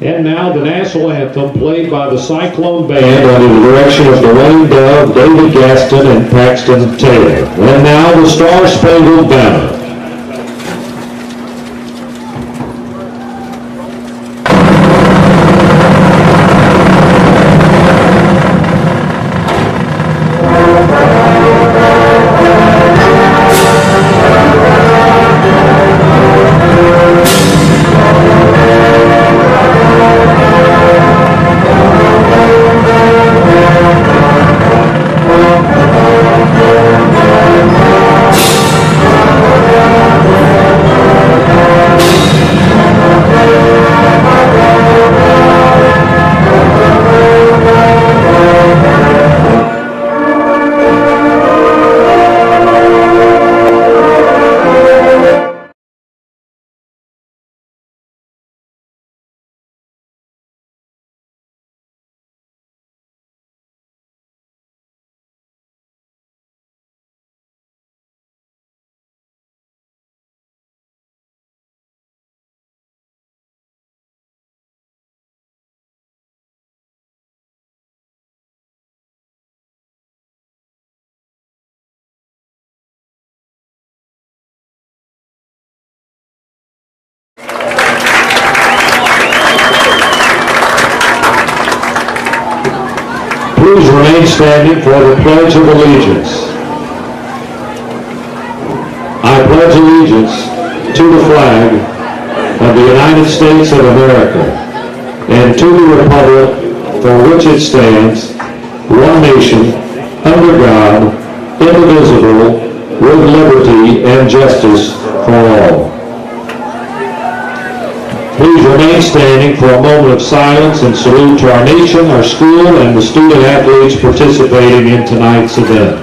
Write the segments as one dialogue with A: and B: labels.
A: And now the national anthem played by the Cyclone Band under the direction of Dwayne Dove, David Gaston, and Paxton Taylor. And now the Star Spangled Banner. Please remain standing for the Pledge of Allegiance. I pledge allegiance to the flag of the United States of America and to the republic for which it stands, one nation, under God, indivisible, with liberty and justice for all. Please remain standing for a moment of silence and salute to our nation, our school, and the student athletes participating in tonight's event.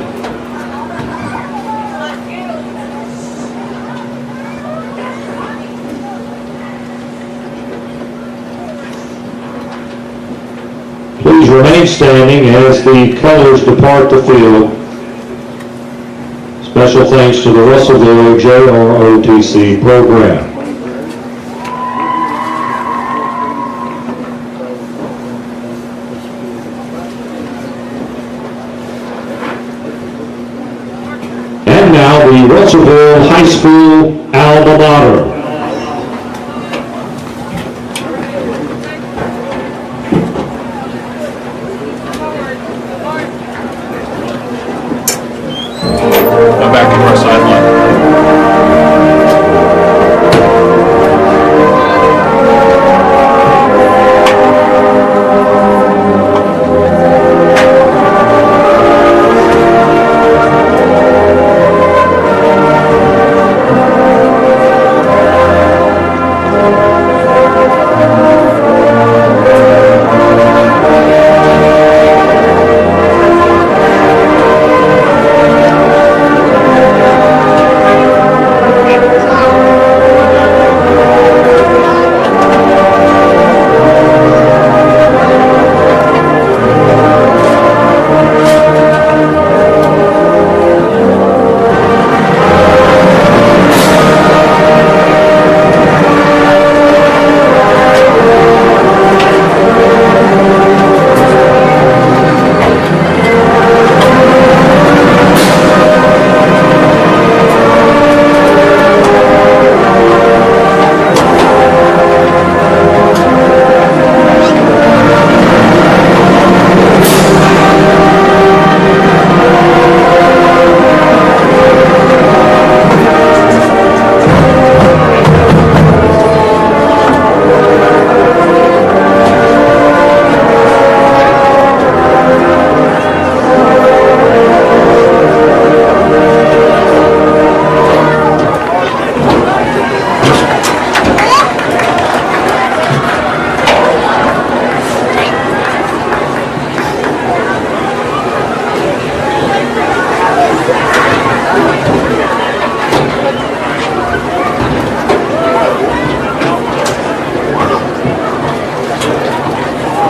A: Please remain standing as the colors depart the field. Special thanks to the Russellville JROTC program. And now the Russellville High School alma mater.
B: Back to our sideline.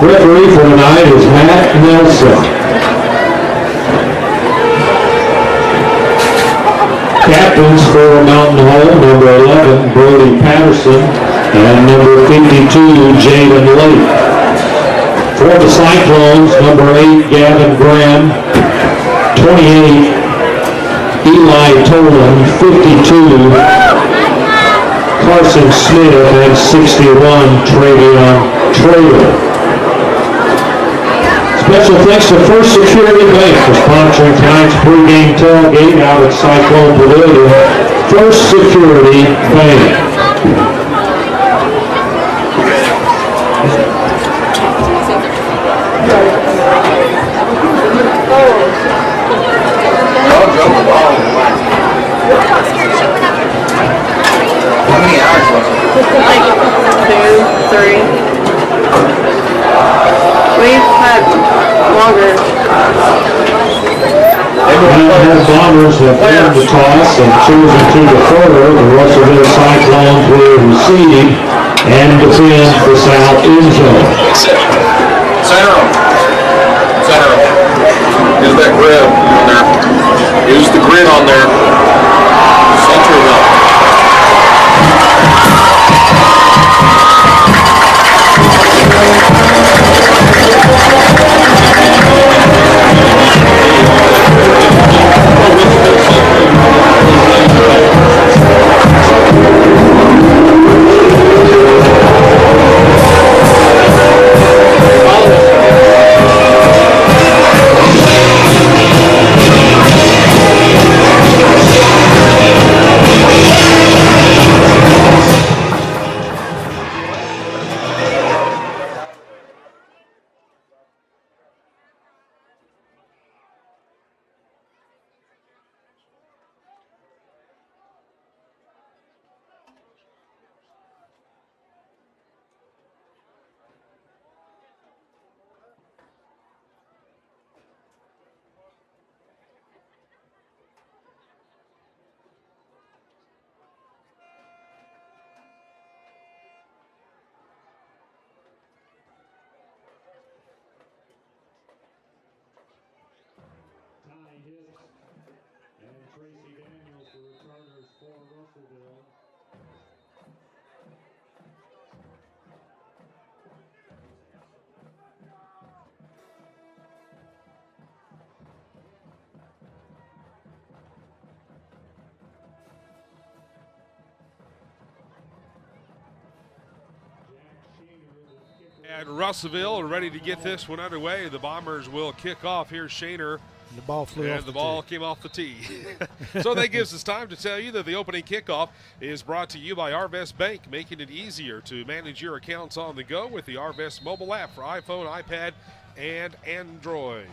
A: Referee for tonight is Matt Nelson. Captains for Mountain Home, number 11, Brody Patterson, and number 52, Jaden Lake. For the Cyclones, number 8, Gavin Graham, 28, Eli Tolan, 52, Carson Smith, and 61, Travion Traylor. Special thanks to First Security Bank for sponsoring tonight's pregame tailgate out at Cyclone Pavilion. First Security Bank.
C: How many hours was it?
D: Like 2, 3. We've had longer.
A: The Bombers have won the toss and chosen to defer. The Russellville Cyclones will receive and defend the south end zone.
B: Center him. Center him. Use that grid on there. Use the grid on there. Center him up.
E: And Russellville ready to get this one underway. The Bombers will kick off. Here's Shaner.
F: The ball flew off
E: the ball came off the tee. So that gives us time to tell you that the opening kickoff is brought to you by Arvest Bank, making it easier to manage your accounts on the go with the Arvest mobile app for iPhone, iPad, and Android.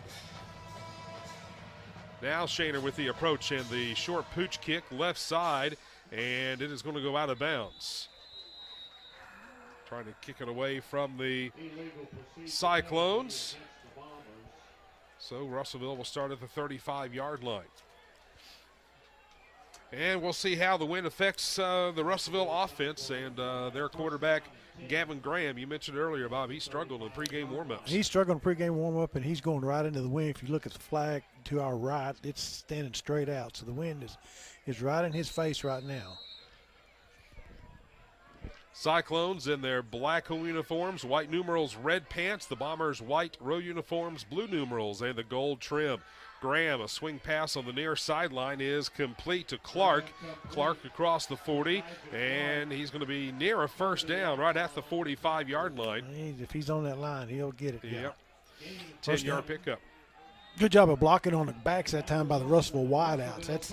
E: Now Shaner with the approach and the short pooch kick left side, and it is going to go out of bounds. Trying to kick it away from the Cyclones. So Russellville will start at the 35-yard line. And we'll see how the wind affects the Russellville offense and their quarterback, Gavin Graham. You mentioned earlier, Bob, he struggled in pregame warm-ups.
F: He's struggling in pregame warm-up, and he's going right into the wind. If you look at the flag to our right, it's standing straight out. So the wind is right in his face right now.
E: Cyclones in their black home uniforms, white numerals, red pants. The Bombers white row uniforms, blue numerals, and the gold trim. Graham, a swing pass on the near sideline is complete to Clark. Clark across the 40, and he's going to be near a first down right at the 45-yard line.
F: If he's on that line, he'll get it.
E: Yep. 10-yard pickup.
F: Good job of blocking on the backs that time by the Russellville wideouts.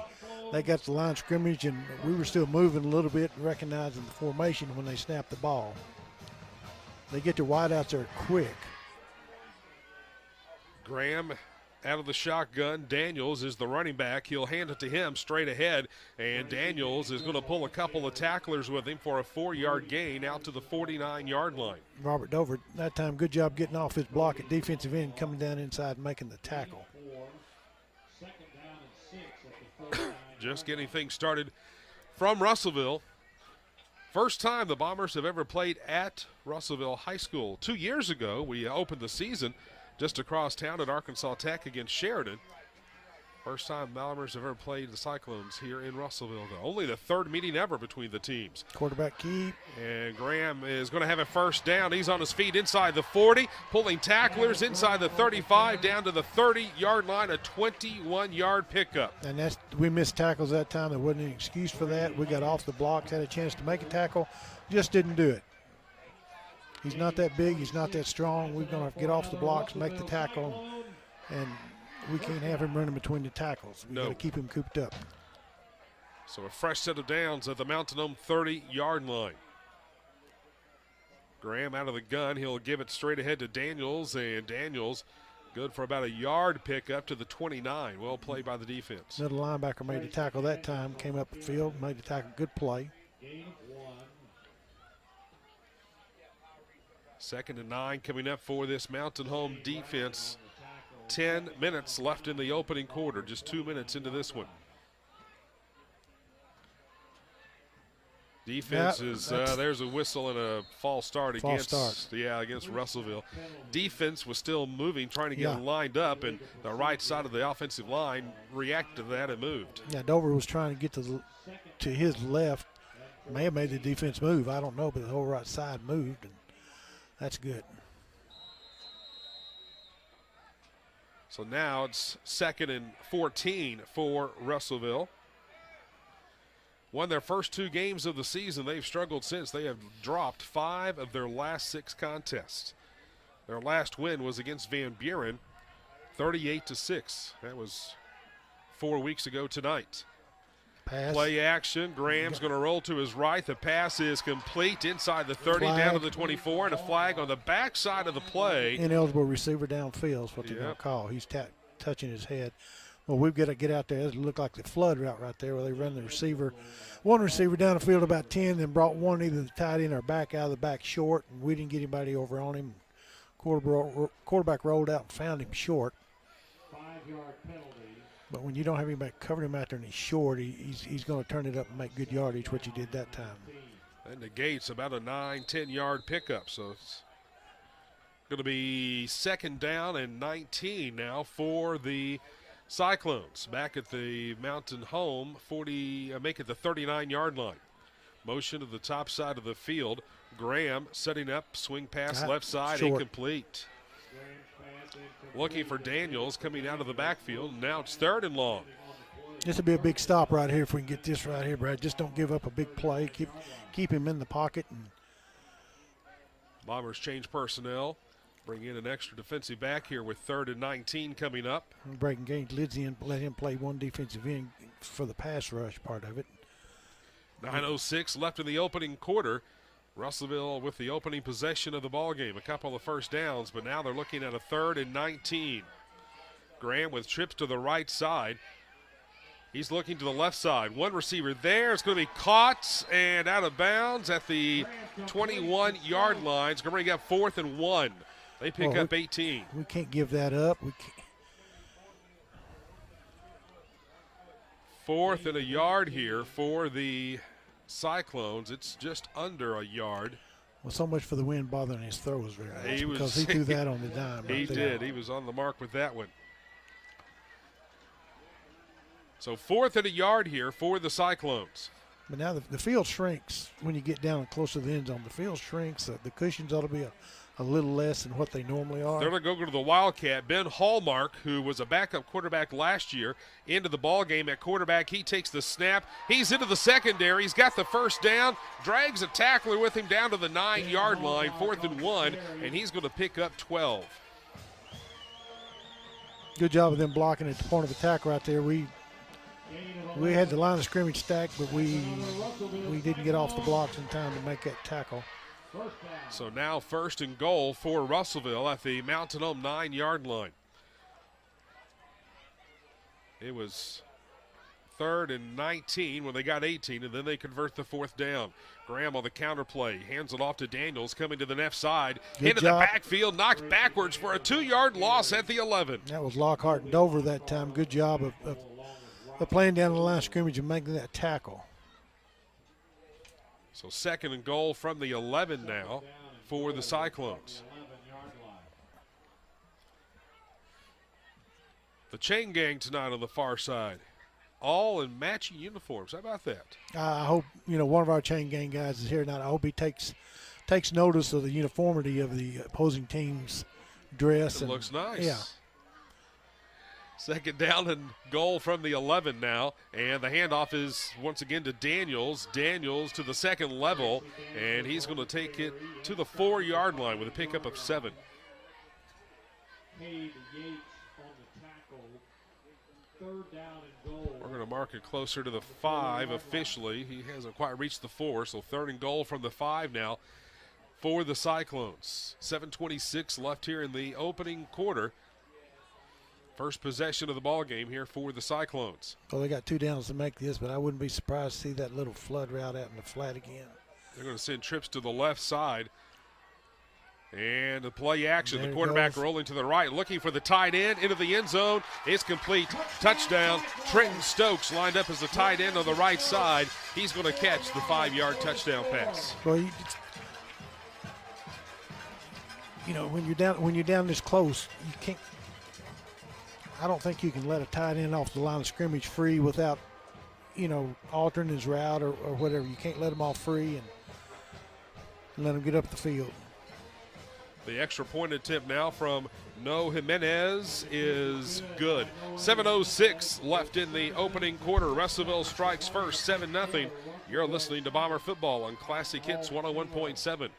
F: They got the line of scrimmage, and we were still moving a little bit, recognizing the formation when they snapped the ball. They get their wideouts there quick.
E: Graham out of the shotgun. Daniels is the running back. He'll hand it to him straight ahead, and Daniels is going to pull a couple of tacklers with him for a 4-yard gain out to the 49-yard line.
F: Robert Dover, that time, good job getting off his block at defensive end, coming down inside and making the tackle.
E: Just getting things started from Russellville. First time the Bombers have ever played at Russellville High School. 2 years ago, we opened the season just across town at Arkansas Tech against Sheridan. First time Malamers have ever played the Cyclones here in Russellville, though. Only the third meeting ever between the teams.
F: Quarterback keep.
E: And Graham is going to have a first down. He's on his feet inside the 40, pulling tacklers inside the 35 down to the 30-yard line, a 21-yard pickup.
F: And we missed tackles that time. There wasn't any excuse for that. We got off the blocks, had a chance to make a tackle, just didn't do it. He's not that big. He's not that strong. We're going to get off the blocks, make the tackle, and we can't have him running between the tackles. We've got to keep him cooped up.
E: So a fresh set of downs at the Mountain Home 30-yard line. Graham out of the gun. He'll give it straight ahead to Daniels, and Daniels good for about a yard pickup to the 29. Well played by the defense.
F: Middle linebacker made the tackle that time, came up the field, made the tackle. Good play.
E: 2nd and 9 coming up for this Mountain Home defense. 10 minutes left in the opening quarter, just 2 minutes into this one. Defense is, there's a whistle and a false start against Russellville. Defense was still moving, trying to get lined up, and the right side of the offensive line reacted to that and moved.
F: Yeah, Dover was trying to get to his left. May have made the defense move. I don't know, but the whole right side moved, and that's good.
E: So now it's 2nd and 14 for Russellville. Won their first 2 games of the season. They've struggled since. They have dropped 5 of their last 6 contests. Their last win was against Van Buren, 38-6. That was 4 weeks ago tonight.
F: Pass.
E: Play action. Graham's going to roll to his right. The pass is complete inside the 30,
F: Flag.
E: down to the 24, and a flag on the backside of the play.
F: Ineligible receiver downfield is what they're going to call. He's touching his head. Well, we've got to get out there. It looked like the flood route right there where they run the receiver. One receiver down the field about 10, then brought one either the tight end or back out of the back short, and we didn't get anybody over on him. Quarterback rolled out and found him short.
A: 5-yard penalty.
F: But when you don't have anybody covering him out there and he's short, he's going to turn it up and make good yardage, which he did that time.
E: That negates about a 9-10-yard pickup. So it's going to be 2nd down and 19 now for the Cyclones. Back at the Mountain Home, make it the 39-yard line. Motion to the top side of the field. Graham setting up, swing pass left side,
F: short.
E: Incomplete. Looking for Daniels coming out of the backfield. Now it's 3rd and long.
F: This will be a big stop right here if we can get this right here, Brad. Just don't give up a big play. Keep him in the pocket. And
E: Bombers change personnel. Bring in an extra defensive back here with 3rd and 19 coming up.
F: Breaking Gaines lids in, let him play one defensive end for the pass rush part of it.
E: 9:06 left in the opening quarter. Russellville with the opening possession of the ball game. A couple of first downs, but now they're looking at a 3rd and 19. Graham with trips to the right side. He's looking to the left side. One receiver there. It's going to be caught and out of bounds at the 21-yard line. It's going to bring up 4th and 1. They pick up 18.
F: We can't give that up. We can't.
E: 4th and a yard here for the Cyclones. It's just under a yard.
F: Well, so much for the wind bothering his throws very much because he threw that on the dime.
E: He did. He was on the mark with that one. So 4th and a yard here for the Cyclones.
F: But now the field shrinks when you get down close to the end zone. The field shrinks. The cushions ought to be a little less than what they normally are.
E: They're going to go to the Wildcat. Ben Hallmark, who was a backup quarterback last year, into the ball game at quarterback. He takes the snap. He's into the secondary. He's got the first down, drags a tackler with him down to the 9-yard line, 4th and 1, and he's going to pick up 12.
F: Good job of them blocking at the point of attack right there. We had the line of scrimmage stacked, but we didn't get off the blocks in time to make that tackle.
E: So now 1st and goal for Russellville at the Mountain Home 9-yard line. It was 3rd and 19 when they got 18, and then they convert the 4th down. Graham on the counter play, hands it off to Daniels, coming to the left side, into the backfield, knocked backwards for a 2-yard loss at the 11.
F: That was Lockhart and Dover that time. Good job of playing down the line of scrimmage and making that tackle.
E: So 2nd and goal from the 11 now for the Cyclones. The chain gang tonight on the far side, all in matching uniforms. How about that?
F: I hope, one of our chain gang guys is here tonight. I hope he takes notice of the uniformity of the opposing team's dress.
E: It looks nice.
F: Yeah.
E: Second down and goal from the 11 now, and the handoff is once again to Daniels. Daniels to the second level, and he's going to take it to the 4-yard line with a pickup of 7. We're going to mark it closer to the 5 officially. He hasn't quite reached the 4, so 3rd and goal from the 5 now for the Cyclones. 7:26 left here in the opening quarter. First possession of the ball game here for the Cyclones.
F: Well, they got 2 downs to make this, but I wouldn't be surprised to see that little flood route out in the flat again.
E: They're going to send trips to the left side. And the play action,
F: There
E: the
F: it
E: quarterback
F: goes.
E: rolling to the right, looking for the tight end into the end zone. It's complete. Touchdown. Trenton Stokes lined up as the tight end on the right side. He's going to catch the 5-yard touchdown pass.
F: Well, when you're down this close, you can't. I don't think you can let a tight end off the line of scrimmage free without, altering his route or whatever. You can't let him off free and let him get up the field.
E: The extra point attempt now from No Jimenez is good. 7:06 left in the opening quarter. Russellville strikes first, 7-0. You're listening to Bomber Football on Classic Hits 101.7.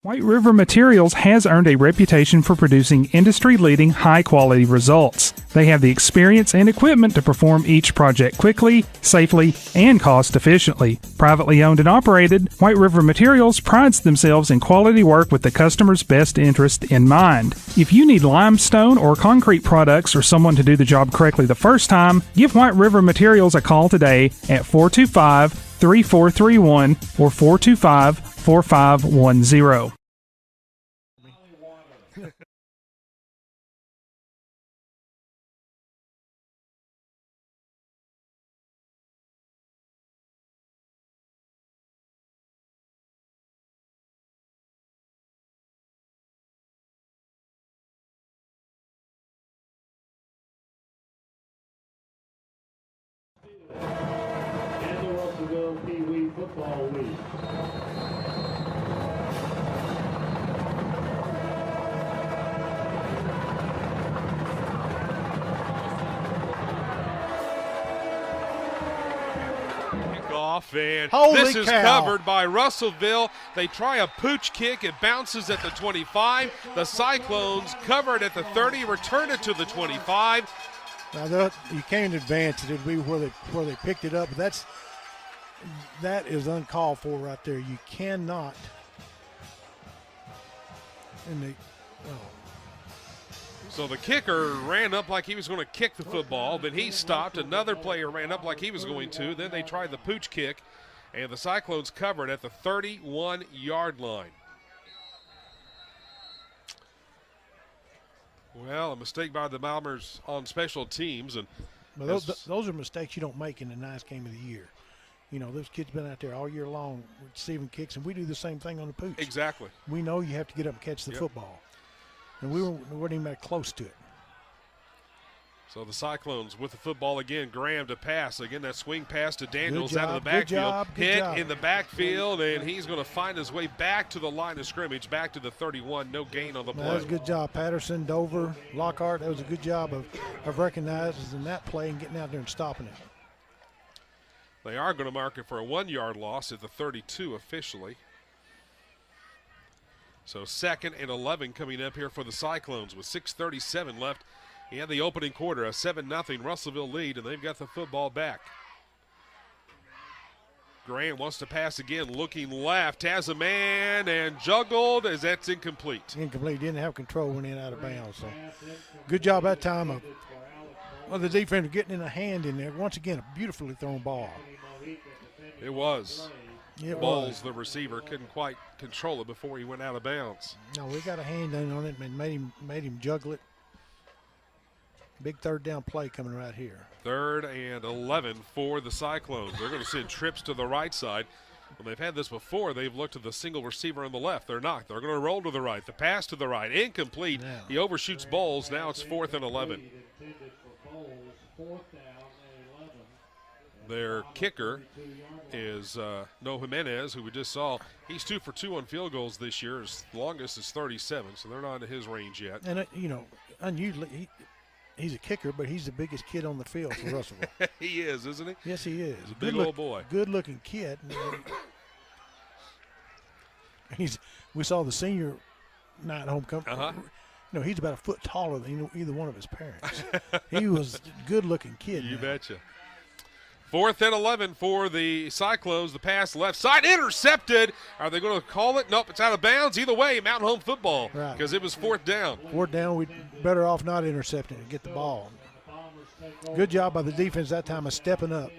G: White River Materials has earned a reputation for producing industry-leading, high-quality results. They have the experience and equipment to perform each project quickly, safely, and cost-efficiently. Privately owned and operated, White River Materials prides themselves in quality work with the customer's best interest in mind. If you need limestone or concrete products or someone to do the job correctly the first time, give White River Materials a call today at 425-3431 or 425-4510.
A: And the Russellville Pee Wee Football League.
E: Kickoff, and
F: Holy
E: this is
F: cow.
E: covered by Russellville. They try a pooch kick. It bounces at the 25. The Cyclones cover it at the 30, return it to the 25.
F: Now you can't advance it. It'd be where they picked it up. That is uncalled for right there. You cannot.
E: So the kicker ran up like he was going to kick the football. Then he stopped. Another player ran up like he was going to. Then they tried the pooch kick, and the Cyclones covered at the 31-yard line. Well, a mistake by the Bombers on special teams. And
F: But those are mistakes you don't make in a nice game of the year. Those kids been out there all year long receiving kicks, and we do the same thing on the pooch.
E: Exactly.
F: We know you have to get up and catch the football. And we weren't even that close to it.
E: So the Cyclones with the football again. Graham to pass. Again, that swing pass to Daniels
F: Good
E: out of the
F: job, good
E: backfield.
F: job, good
E: Hit
F: job.
E: in the backfield, and he's going to find his way back to the line of scrimmage, back to the 31. No gain on the play.
F: That was a good job. Patterson, Dover, Lockhart, that was a good job of recognizing that play and getting out there and stopping it.
E: They are going to mark it for a 1-yard loss at the 32 officially. So 2nd and 11 coming up here for the Cyclones with 6:37 left in the opening quarter. A 7-0 Russellville lead, and they've got the football back. Grant wants to pass again, looking left, has a man, and juggled as that's incomplete.
F: Incomplete. Didn't have control when in out of bounds. So good job that time of the defender getting in a hand in there. Once again, a beautifully thrown ball.
E: It was.
F: It
E: Bowles,
F: was.
E: the receiver, couldn't quite control it before he went out of bounds.
F: No, we got a hand in on it and made him juggle it. Big 3rd down play coming right here.
E: 3rd and 11 for the Cyclones. They're going to send trips to the right side. When they've had this before, they've looked at the single receiver on the left. They're not. They're going to roll to the right. The pass to the right. Incomplete.
F: Yeah.
E: He overshoots Bowles. Now it's 4th and 11. Their kicker is No Jimenez, who we just saw. He's 2 for 2 on field goals this year. His longest is 37, so they're not in his range yet.
F: And, unusually, he's a kicker, but he's the biggest kid on the field for Russellville.
E: He is, isn't he?
F: Yes, he is.
E: He's a big old boy.
F: Good-looking kid. We saw the senior night homecoming. He's about a foot taller than either one of his parents. He was a good-looking kid.
E: You betcha. 4th and 11 for the Cyclones. The pass left side intercepted. Are they going to call it? Nope, it's out of bounds. Either way, Mountain Home football because it was 4th down.
F: 4th down, we'd better off not intercepting and get the ball. Good job by the defense that time of stepping up.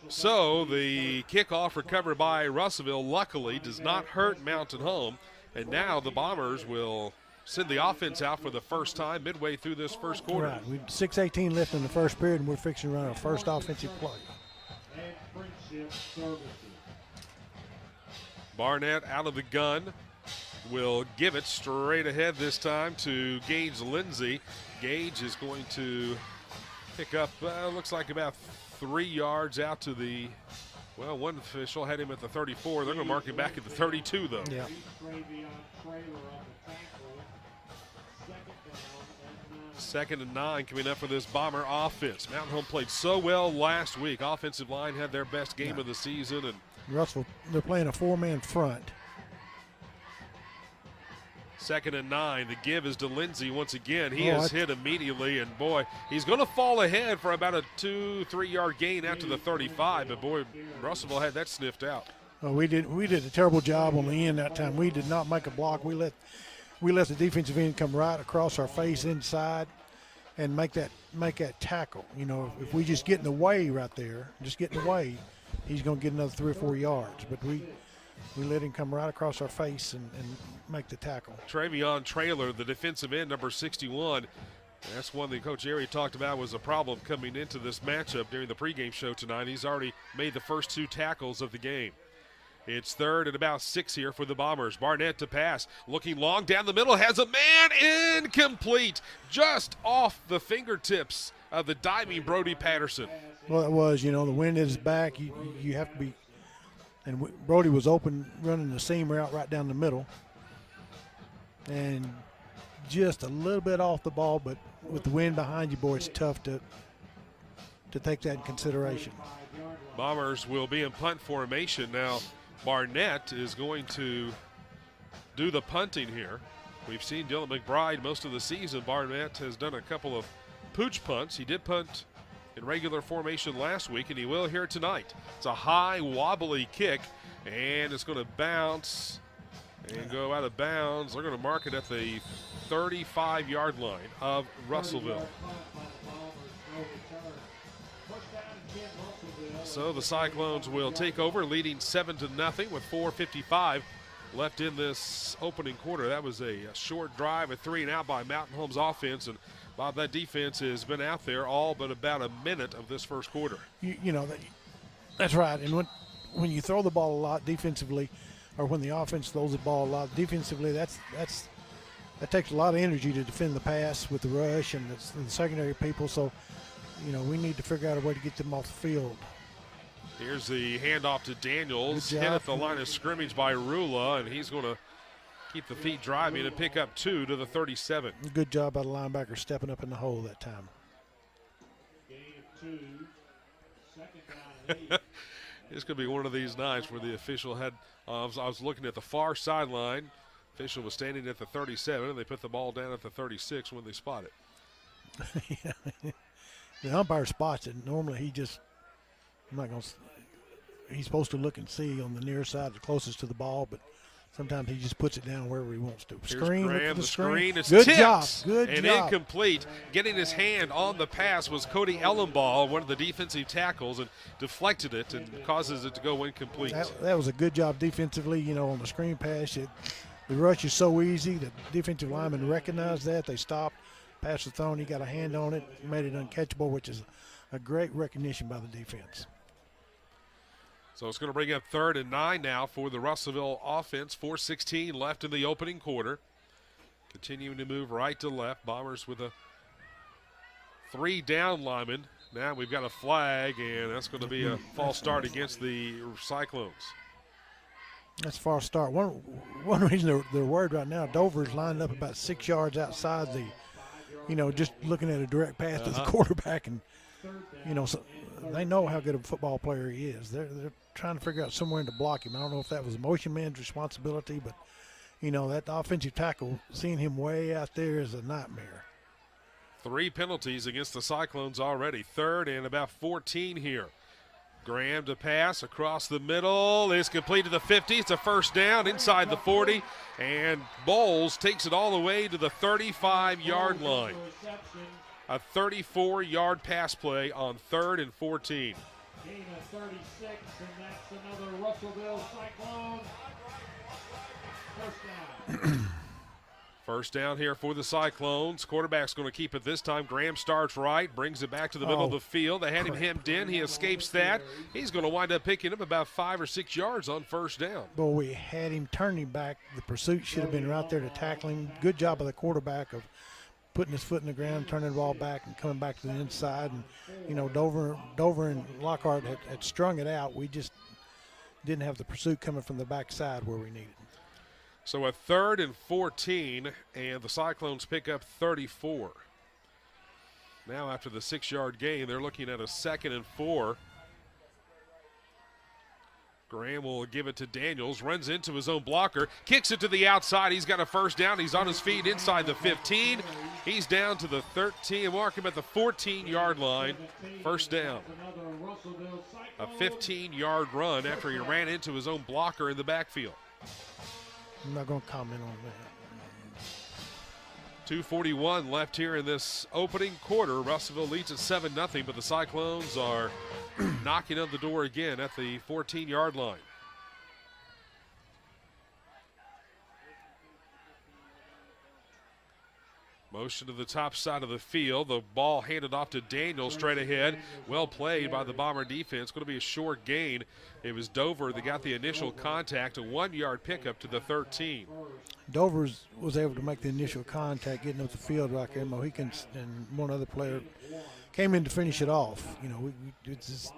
E: So the kickoff recovered by Russellville, luckily, does not hurt Mountain Home. And now the Bombers will send the offense out for the first time midway through this first quarter.
F: Right. We 6:18 left in the first period, and we're fixing to run our first offensive play.
E: Barnett out of the gun will give it straight ahead this time to Gage Lindsey. Gage is going to pick up, looks like about 3 yards out to the, well, one official had him at the 34. They're going to mark him back at the 32, though.
F: Yeah.
E: 2nd and 9 coming up for this Bomber offense. Mountain Home played so well last week. Offensive line had their best game of the season. And
F: Russell, they're playing a 4-man front.
E: 2nd and 9. The give is to Lindsey once again. He is hit immediately, and boy, he's going to fall ahead for about a 2-3 yard gain out to the 35. But boy, Russellville had that sniffed out.
F: Well, we did a terrible job on the end that time. We did not make a block. We let the defensive end come right across our face inside and make that tackle. If we just get in the way right there, he's going to get another 3 or 4 yards. But we let him come right across our face and make the tackle.
E: Travion Traylor, the defensive end, number 61. That's one that Coach Airy talked about was a problem coming into this matchup during the pregame show tonight. He's already made the first 2 tackles of the game. It's 3rd and about 6 here for the Bombers. Barnett to pass. Looking long down the middle. Has a man incomplete. Just off the fingertips of the diving Brody Patterson.
F: Well, it was. The wind at his back. You have to be. And Brody was open, running the seam route right down the middle. And just a little bit off the ball, but with the wind behind you, boy, it's tough to take that in consideration.
E: Bombers will be in punt formation now. Barnett is going to do the punting here. We've seen Dylan McBride most of the season. Barnett has done a couple of pooch punts. He did punt in regular formation last week, and he will here tonight. It's a high, wobbly kick, and it's going to bounce and go out of bounds. They're going to mark it at the 35-yard line of Russellville. So the Cyclones will take over, leading 7-0 with 4:55 left in this opening quarter. That was a short drive, a 3 and out by Mountain Home's offense, and Bob, that defense has been out there all but about a minute of this first quarter.
F: That's right. And when you throw the ball a lot defensively, or when the offense throws the ball a lot defensively, that takes a lot of energy to defend the pass with the rush and the secondary people. So, we need to figure out a way to get them off the field.
E: Here's the handoff to Daniels, hit at the line of scrimmage by Rula, and he's going to keep the feet driving and pick up 2 to the 37.
F: Good job by the linebacker stepping up in the hole that time.
E: This could be one of these nights where the official had, I was looking at the far sideline. Official was standing at the 37, and they put the ball down at the 36 when they spot it.
F: Yeah. The umpire spots it. Normally he's supposed to look and see on the near side, the closest to the ball, but sometimes he just puts it down wherever he wants to.
E: Screen,
F: Graham,
E: the screen is
F: good
E: tipped
F: job. Good
E: and
F: job.
E: Incomplete. Getting his hand on the pass was Cody Ellenball, one of the defensive tackles, and deflected it and causes it to go incomplete.
F: That was a good job defensively, on the screen pass. The rush is so easy. The defensive linemen recognized that. They stopped. Pass was thrown. He got a hand on it, made it uncatchable, which is a great recognition by the defense.
E: So it's going to bring up 3rd and 9 now for the Russellville offense. 4:16 left in the opening quarter. Continuing to move right to left. Bombers with a 3 down lineman. Now we've got a flag, and that's going to be a false start against the Cyclones.
F: That's a false start. One reason they're worried right now, Dover's lined up about 6 yards outside the, just looking at a direct pass to the quarterback, and so they know how good a football player he is. They're trying to figure out somewhere to block him. I don't know if that was a motion man's responsibility, but that offensive tackle, seeing him way out there is a nightmare.
E: 3 penalties against the Cyclones already. 3rd and about 14 here. Graham to pass across the middle. Is complete to the 50. It's a first down inside the 40. And Bowles takes it all the way to the 35-yard line. A 34-yard pass play on 3rd and 14.
A: Gain of 36, and that's another Russellville Cyclones. First down.
E: First down here for the Cyclones. Quarterback's going to keep it this time. Graham starts right, brings it back to the middle of the field. They had him hemmed in. He escapes that. He's going to wind up picking up about 5 or 6 yards on first down.
F: But we had him turning back. The pursuit should have been right there to tackle him. Good job by the quarterback of putting his foot in the ground, turning the ball back, and coming back to the inside. And, Dover and Lockhart had strung it out. We just didn't have the pursuit coming from the backside where we needed.
E: So a 3rd and 14, and the Cyclones pick up 34. Now after the 6-yard gain, they're looking at a 2nd and 4. Graham will give it to Daniels, runs into his own blocker, kicks it to the outside. He's got a first down. He's on his feet inside the 15. He's down to the 13, mark him at the 14-yard line. First down. A 15-yard run after he ran into his own blocker in the backfield.
F: I'm not going to comment on that.
E: 2:41 left here in this opening quarter. Russellville leads at 7-0, but the Cyclones are knocking on the door again at the 14-yard line. Motion to the top side of the field. The ball handed off to Daniel straight ahead. Well played by the Bomber defense. Going to be a short gain. It was Dover that got the initial contact, a 1-yard pickup to the 13.
F: Dover was able to make the initial contact, getting up the field right there. Mohican and one other player came in to finish it off. It's just.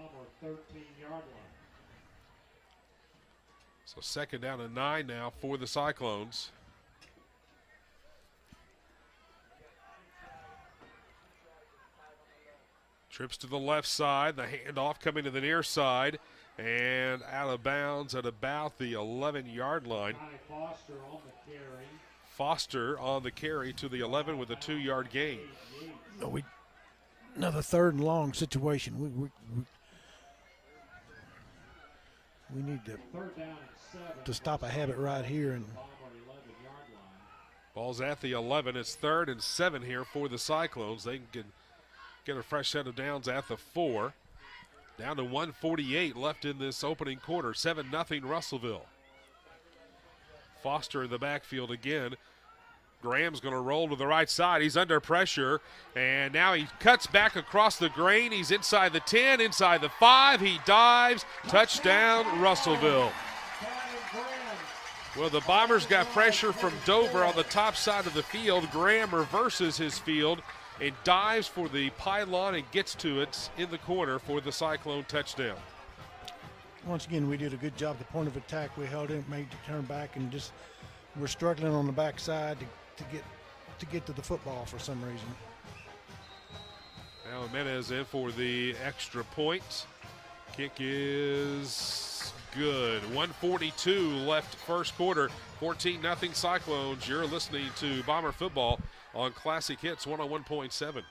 E: So 2nd down and 9 now for the Cyclones. Trips to the left side, the handoff coming to the near side, and out of bounds at about the 11-yard line. Foster on the carry to the 11 with a 2-yard gain.
F: Another 3rd and long situation. We need to stop a habit right here. And
E: ball's at the 11. It's 3rd and 7 here for the Cyclones. They can get a fresh set of downs at the 4. Down to 1:48 left in this opening quarter. 7-0 Russellville. Foster in the backfield again. Graham's going to roll to the right side. He's under pressure, and now he cuts back across the grain. He's inside the 10, inside the 5. He dives. Touchdown, Russellville. Well, the Bombers got pressure from Dover on the top side of the field. Graham reverses his field and dives for the pylon and gets to it in the corner for the Cyclone touchdown.
F: Once again, we did a good job. The point of attack, we held it, made the turn back, and just we're struggling on the backside to get to the football for some reason.
E: Now Jimenez in for the extra point. Kick is good. 1:42 left first quarter. 14-0 Cyclones. You're listening to Bomber Football on Classic Hits 101.7.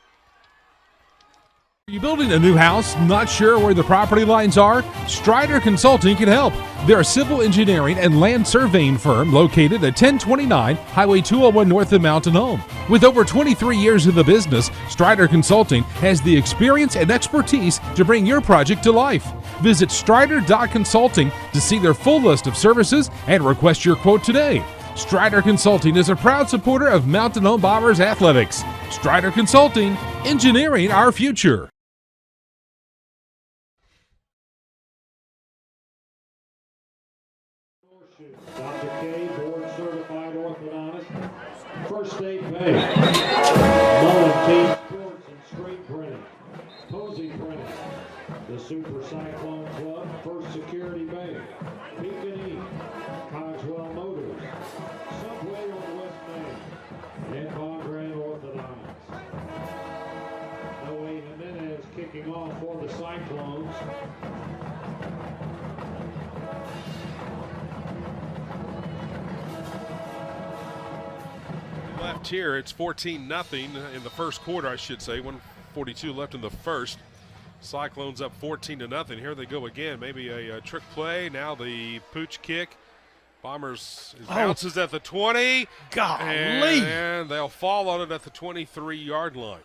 H: Are you building a new house, not sure where the property lines are? Strider Consulting can help. They're a civil engineering and land surveying firm located at 1029 Highway 201 north of Mountain Home. With over 23 years in the business, Strider Consulting has the experience and expertise to bring your project to life. Visit strider.consulting to see their full list of services and request your quote today. Strider Consulting is a proud supporter of Mountain Home Bombers athletics. Strider Consulting, engineering our future.
A: Dr. K, board certified orthodontist. First aid bank. Mullen Team Sports and Straight Printing. Posey Printing. The Super Cyclone Club. First Security Bank. Beacon Inc. Cogswell Motors. Subway on West Main. And Bondran Orthodontics. Noe Jimenez kicking off for the Cyclones.
E: Left here, it's 14-0 in the first quarter, I should say. 1:42 left in the first. Cyclones up 14-0. Here they go again. Maybe a trick play. Now the pooch kick. Bombers bounces at the 20.
F: Golly.
E: And they'll fall on it at the 23-yard line.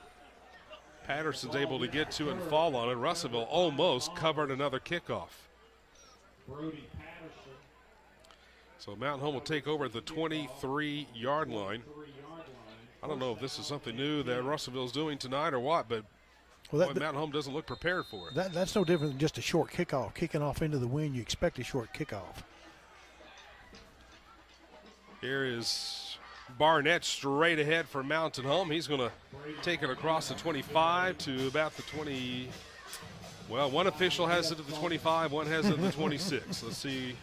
E: Patterson's able to get to and fall on it. Russellville almost covered another kickoff. So Mountain Home will take over at the 23-yard line. I don't know if this is something new that Russellville's doing tonight or what, but Mountain Home doesn't look prepared for it.
F: That's no different than just a short kickoff. Kicking off into the wind, you expect a short kickoff.
E: Here is Barnett straight ahead for Mountain Home. He's going to take it across the 25 to about the 20. Well, one official has it at the 25, one has it at the 26. Let's see.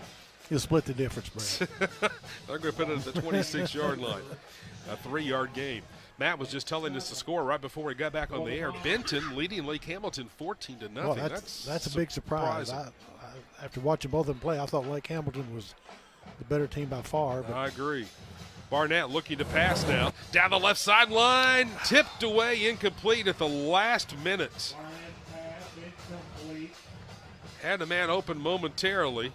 F: He'll split the difference, Brad.
E: They're going to put it at the 26-yard line. A 3-yard game. Matt was just telling us the score right before we got back on the air. Benton leading Lake Hamilton 14-0.
F: Well, that's a big surprise. After watching both of them play, I thought Lake Hamilton was the better team by far. But
E: I agree. Barnett looking to pass now. Down the left sideline. Tipped away, incomplete at the last minute. Had the man open momentarily.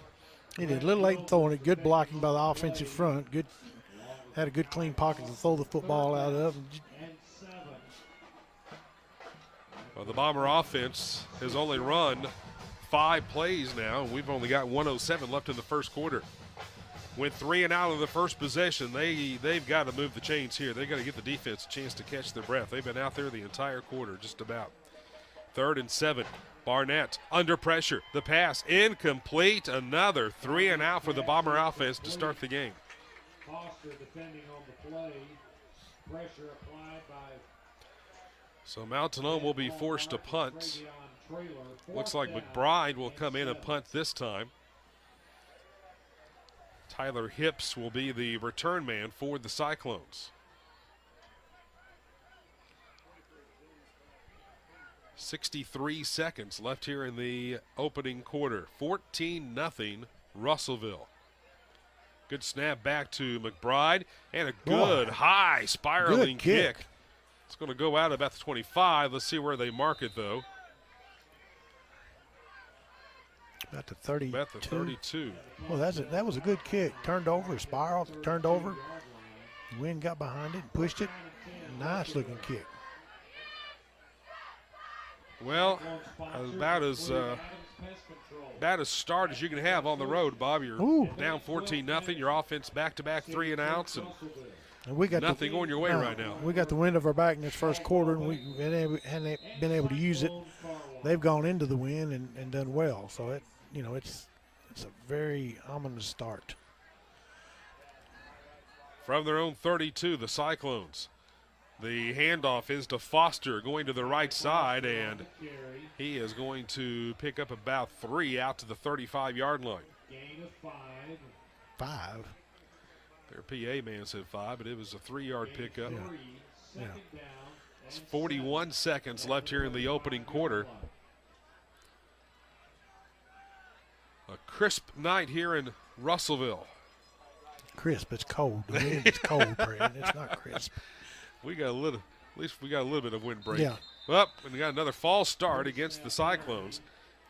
F: He did a little late in throwing it. Good blocking by the offensive front. Good, had a good clean pocket to throw the football out of.
E: Well, the Bomber offense has only run 5 plays now. We've only got 1:07 left in the first quarter. Went 3 and out of the first possession. They've got to move the chains here. They've got to give the defense a chance to catch their breath. They've been out there the entire quarter, just about. 3rd and 7. Barnett under pressure. The pass incomplete. Another 3 and out for the Bomber offense to start the game.
A: Foster defending on the play. Pressure applied by.
E: So Mountain Home will be forced to punt. Looks like McBride will come in and punt this time. Tyler Hips will be the return man for the Cyclones. 63 seconds left here in the opening quarter. 14-0 Russellville. Good snap back to McBride and a good high spiraling kick. It's going to go out about the 25. Let's see where they mark it though.
F: About the 32.
E: About the 32.
F: Well, that was a good kick. Turned over, spiraled, turned over. The wind got behind it, pushed it. Nice looking kick.
E: Well, about as start as you can have on the road, Bob. You're down 14-0. Your offense back-to-back 3 and outs, and
F: we got
E: nothing going your way right now.
F: We got the wind of our back in this first quarter, and we hadn't been able to use it. They've gone into the wind and done well. So it's a very ominous start.
E: From their own 32, the Cyclones. The handoff is to Foster going to the right side, and he is going to pick up about 3 out to the 35-yard line.
A: Gain of 5.
F: 5?
E: Their PA man said 5, but it was a 3-yard pickup.
F: Yeah.
E: It's 41 seconds left here in the opening quarter. A crisp night here in Russellville.
F: Crisp, it's cold. The wind is cold, Brad. It's not crisp.
E: We got a little bit of windbreak.
F: Yeah.
E: Well, we got another false start against the Cyclones.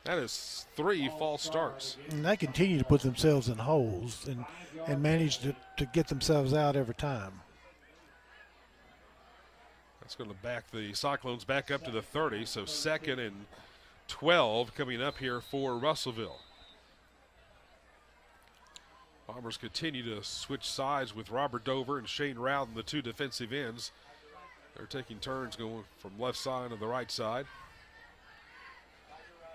E: That is 3 false starts.
F: And they continue to put themselves in holes and manage to get themselves out every time.
E: That's going to back the Cyclones back up to the 30, so 2nd and 12 coming up here for Russellville. Bombers continue to switch sides with Robert Dover and Shane Rowden, the 2 defensive ends. They're taking turns going from left side to the right side.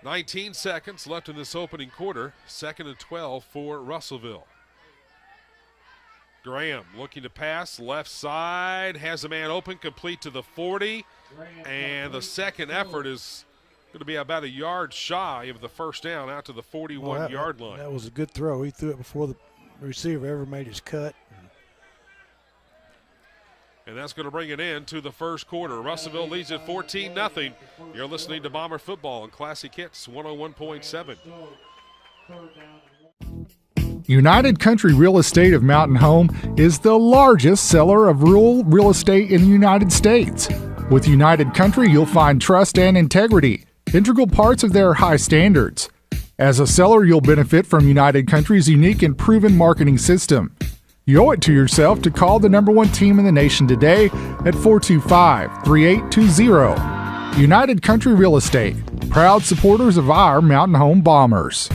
E: 19 seconds left in this opening quarter. 2nd and 12 for Russellville. Graham looking to pass, left side, has a man open, complete to the 40, and the second effort is going to be about a yard shy of the first down out to the 41-yard line.
F: That was a good throw. He threw it before the receiver ever made his cut.
E: And that's going to bring it in to the first quarter. Russellville leads at 14-0. You're listening to Bomber Football on Classic Hits 101.7.
I: United Country Real Estate of Mountain Home is the largest seller of rural real estate in the United States. With United Country, you'll find trust and integrity, integral parts of their high standards. As a seller, you'll benefit from United Country's unique and proven marketing system. You owe it to yourself to call the #1 team in the nation today at 425-3820. United Country Real Estate, proud supporters of our Mountain Home Bombers.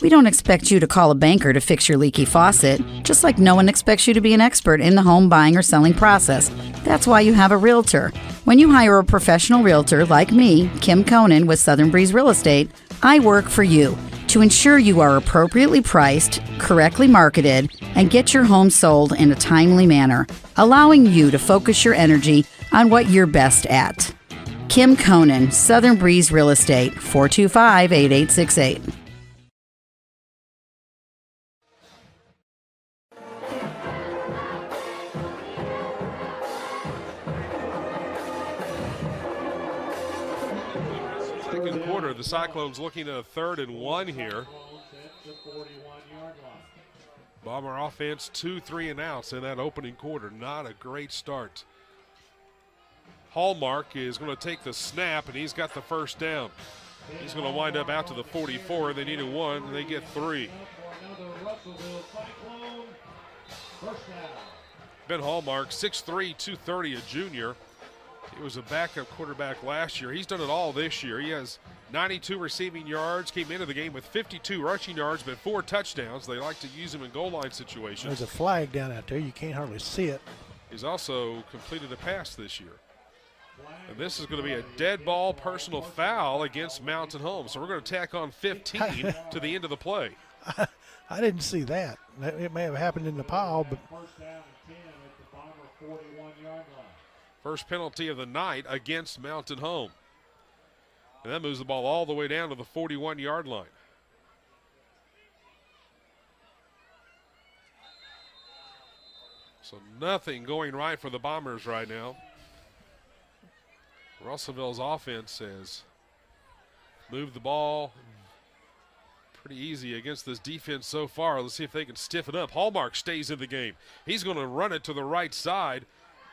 J: We don't expect you to call a banker to fix your leaky faucet, just like no one expects you to be an expert in the home buying or selling process. That's why you have a realtor. When you hire a professional realtor like me, Kim Conan with Southern Breeze Real Estate, I work for you to ensure you are appropriately priced, correctly marketed, and get your home sold in a timely manner, allowing you to focus your energy on what you're best at. Kim Conan, Southern Breeze Real Estate, 425-8868.
E: Second quarter, the Cyclones looking at a 3rd and 1 here. Bomber offense 2 3-and-outs in that opening quarter. Not a great start. Hallmark is going to take the snap, and he's got the first down. He's going to wind up out to the 44. They needed 1, and they get 3. Ben Hallmark, 6'3", 230, a junior. He was a backup quarterback last year. He's done it all this year. He has 92 receiving yards, came into the game with 52 rushing yards, but 4 touchdowns. They like to use him in goal line situations.
F: There's a flag down out there. You can't hardly see it.
E: He's also completed a pass this year. And this is going to be a dead ball personal foul against Mountain Home. So we're going to tack on 15 to the end of the play.
F: I didn't see that. It may have happened in the pile, but
E: first penalty of the night against Mountain Home. And that moves the ball all the way down to the 41-yard line. So nothing going right for the Bombers right now. Russellville's offense has moved the ball pretty easy against this defense so far. Let's see if they can stiffen up. Hallmark stays in the game. He's going to run it to the right side.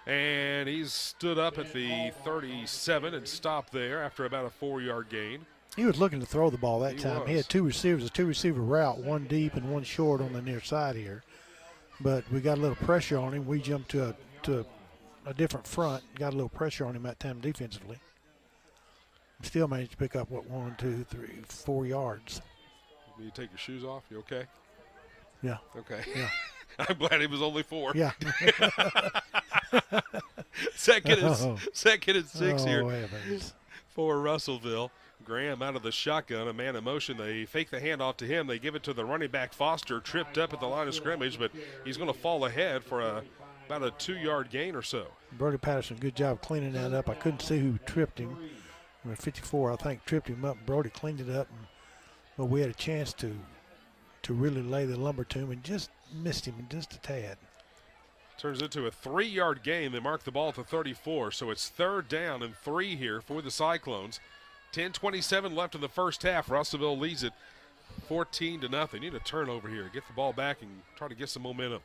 E: And he's stood up at the 37 and stopped there after about a 4-yard gain.
F: He was looking to throw the ball that time. He had 2 receivers, a 2-receiver route, 1 deep and 1 short on the near side here. But we got a little pressure on him. We jumped to a different front, got a little pressure on him that time defensively. Still managed to pick up, 1, 2, 3, 4 yards.
E: Will you take your shoes off? You okay?
F: Yeah.
E: Okay.
F: Yeah.
E: I'm glad it was only 4.
F: Yeah.
E: Second and 6 here
F: heavens.
E: for Russellville. Graham out of the shotgun, a man in motion. They fake the handoff to him. They give it to the running back Foster, tripped up at the line of scrimmage, but he's going to fall ahead for about a 2-yard gain or so.
F: Brody Patterson, good job cleaning that up. I couldn't see who tripped him. 54, I think, tripped him up. Brody cleaned it up, but we had a chance to really lay the lumber to him and just missed him just a tad.
E: Turns into a 3-yard gain. They mark the ball at the 34, so it's 3rd down and 3 here for the Cyclones. 10:27 left in the first half. Russellville leads it 14-0. Need a turnover here. Get the ball back and try to get some momentum.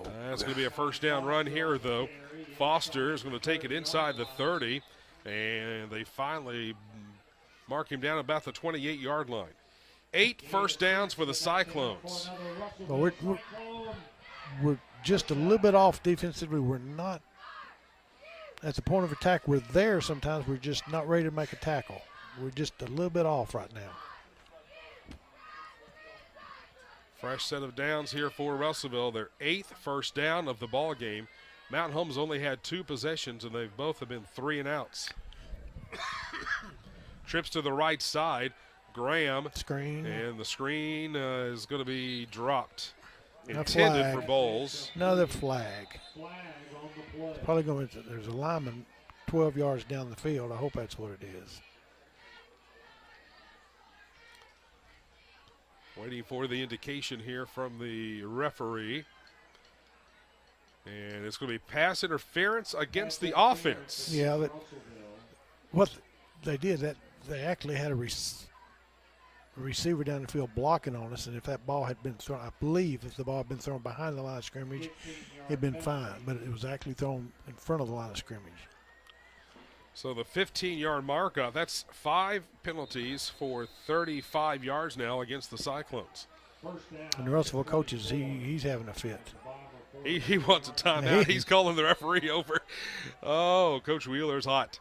E: That's going to be a first down run here, though. Foster is going to take it inside the 30, and they finally mark him down about the 28-yard line. 8 first downs for the Cyclones.
F: Well, we're just a little bit off defensively. We're not at the point of attack. We're there sometimes. We're just not ready to make a tackle. We're just a little bit off right now.
E: Fresh set of downs here for Russellville. Their 8th first down of the ball game. Mountain Home's only had 2 possessions, and they've both have been 3-and-outs. Trips to the right side. Graham.
F: Screen.
E: And the screen is going to be dropped. intended for Bowles.
F: Another flag. It's probably going to, there's a lineman 12 yards down the field. I hope that's what it is.
E: Waiting for the indication here from the referee. And it's going to be pass interference against the offense.
F: Yeah, but what they did, that they actually had a receiver down the field blocking on us, and if that ball had been thrown, I believe if the ball had been thrown behind the line of scrimmage, it'd been fine, but it was actually thrown in front of the line of scrimmage.
E: So the 15-yard mark, that's 5 penalties for 35 yards now against the Cyclones.
F: And the Russellville coaches, he's having a fit.
E: He wants a timeout. He's calling the referee over. Oh, Coach Wheeler's hot.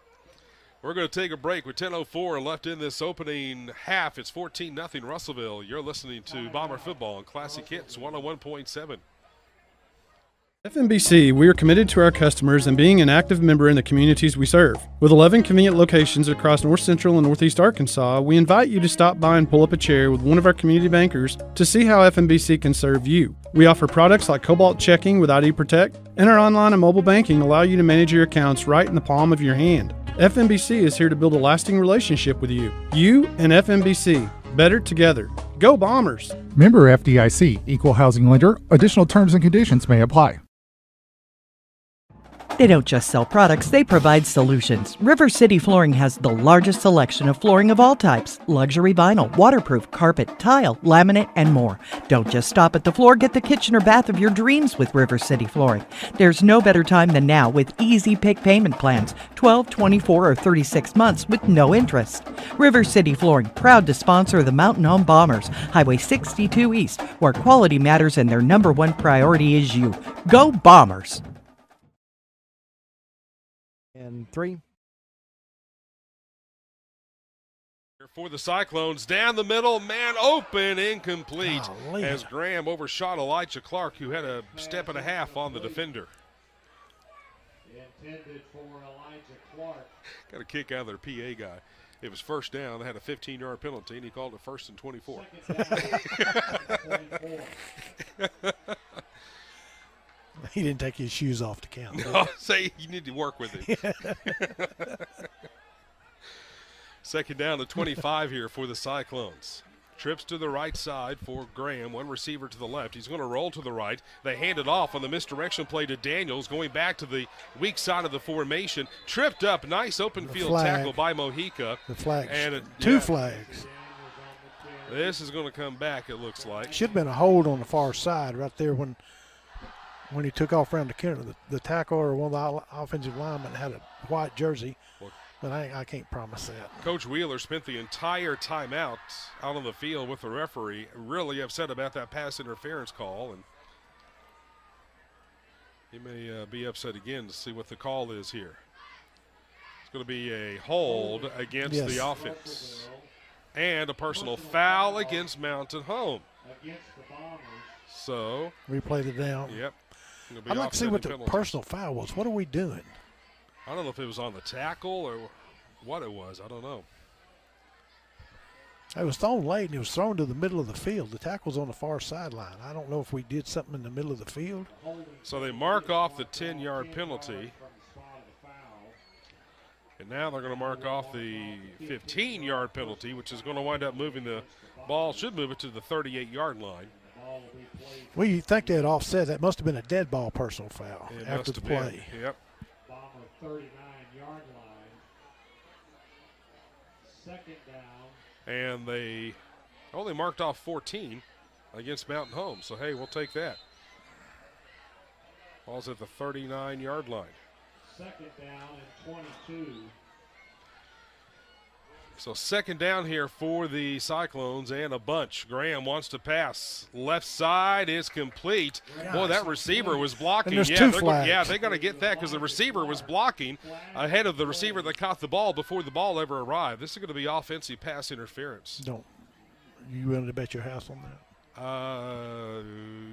E: We're going to take a break with 10:04 left in this opening half. It's 14-0 Russellville. You're listening to Bomber Football on Classic Hits 101.7.
K: FMBC, we are committed to our customers and being an active member in the communities we serve. With 11 convenient locations across North Central and Northeast Arkansas, we invite you to stop by and pull up a chair with one of our community bankers to see how FMBC can serve you. We offer products like Cobalt Checking with ID Protect, and our online and mobile banking allow you to manage your accounts right in the palm of your hand. FMBC is here to build a lasting relationship with you. You and FMBC, better together. Go Bombers!
I: Member FDIC, Equal Housing Lender. Additional terms and conditions may apply.
L: They don't just sell products, they provide solutions. River City Flooring has the largest selection of flooring of all types. Luxury vinyl, waterproof, carpet, tile, laminate, and more. Don't just stop at the floor, get the kitchen or bath of your dreams with River City Flooring. There's no better time than now with easy pick payment plans, 12, 24, or 36 months with no interest. River City Flooring, proud to sponsor the Mountain Home Bombers, Highway 62 East, where quality matters and their number one priority is you. Go Bombers!
M: And 3.
E: For the Cyclones, down the middle, man open, incomplete.
F: Golly.
E: As Graham overshot Elijah Clark, who had a step and a half on the defender.
A: Intended for Elijah Clark.
E: Got a kick out of their PA guy. It was first down. They had a 15-yard penalty, and he called it 1st and 24.
F: He didn't take his shoes off to count.
E: No, say you need to work with him. Second down to 25 here for the Cyclones. Trips to the right side for Graham, one receiver to the left. He's going to roll to the right. They hand it off on the misdirection play to Daniels, going back to the weak side of the formation. Tripped up, nice open field tackle by Mojica.
F: The flags,
E: and
F: two flags.
E: This is going to come back, it looks like.
F: Should have been a hold on the far side right there when he took off around the corner. The tackle or one of the offensive linemen had a white jersey, but I can't promise that.
E: Coach Wheeler spent the entire timeout out on the field with the referee, really upset about that pass interference call, and he may be upset again to see what the call is here. It's going to be a hold against the offense and a personal foul against Mountain Home. So
F: replay the down.
E: Yep.
F: I'd like to see what the personal foul was. What are we doing?
E: I don't know if it was on the tackle or what it was. I don't know.
F: It was thrown late, and it was thrown to the middle of the field. The tackle's on the far sideline. I don't know if we did something in the middle of the field.
E: So they mark off the 10-yard penalty. And now they're going to mark off the 15-yard penalty, which is going to wind up moving the ball, should move it to the 38-yard line.
F: Well, you think they had offset. That must have been a dead ball personal foul after the play.
E: Yep.
A: Bomber 39-yard line. Second down.
E: And they only marked off 14 against Mountain Home. So, hey, we'll take that. Ball's at the 39-yard line.
A: Second down and 22.
E: So second down here for the Cyclones and a bunch. Graham wants to pass. Left side is complete. Boy, that receiver was blocking.
F: And there's two flags.
E: Yeah, they're going to get that because the receiver was blocking ahead of the receiver that caught the ball before the ball ever arrived. This is going to be offensive pass interference.
F: You willing to bet your house on that?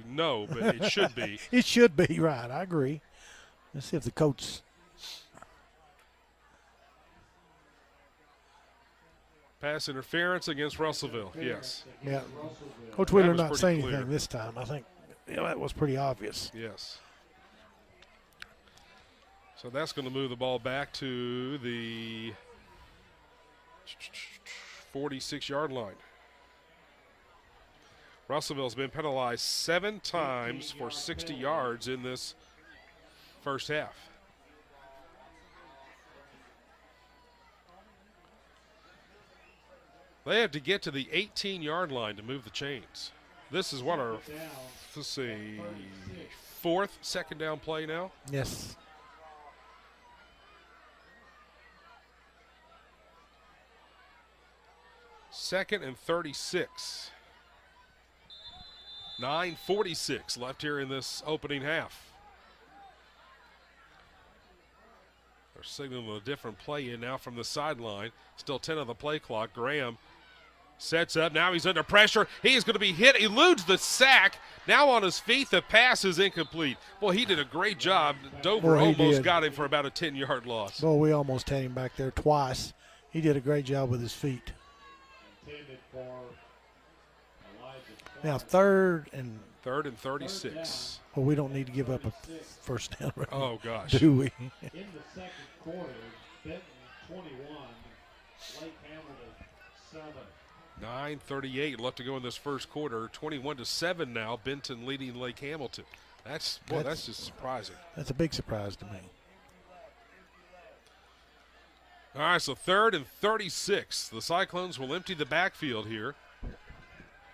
E: No, but it should be.
F: It should be, right. I agree. Let's see if the coach.
E: Pass interference against Russellville, yes.
F: Yeah. Coach Wheeler not saying anything this time. I think that was pretty obvious.
E: Yes. So that's going to move the ball back to the 46-yard line. Russellville's been penalized 7 times for 60 yards in this first half. They have to get to the 18-yard line to move the chains. This is what our, let's see, 4th second down play now?
F: Yes.
E: Second and 36. 9:46 left here in this opening half. They're signaling a different play in now from the sideline. Still 10 on the play clock. Graham sets up. Now he's under pressure. He is going to be hit. Eludes the sack. Now on his feet, the pass is incomplete. Boy, he did a great job. Dover almost got him for about a 10-yard loss.
F: Boy, we almost had him back there twice. He did a great job with his feet. Now third and
E: 36.
F: Well, we don't need to give up a first down. Right?
E: Oh gosh,
F: do we?
A: In the second quarter, Benton 21, Lake Hamilton 7.
E: 9:38 left to go in this first quarter. 21-7 now. Benton leading Lake Hamilton. That's just surprising.
F: That's a big surprise to me.
E: All right, so 3rd and 36. The Cyclones will empty the backfield here.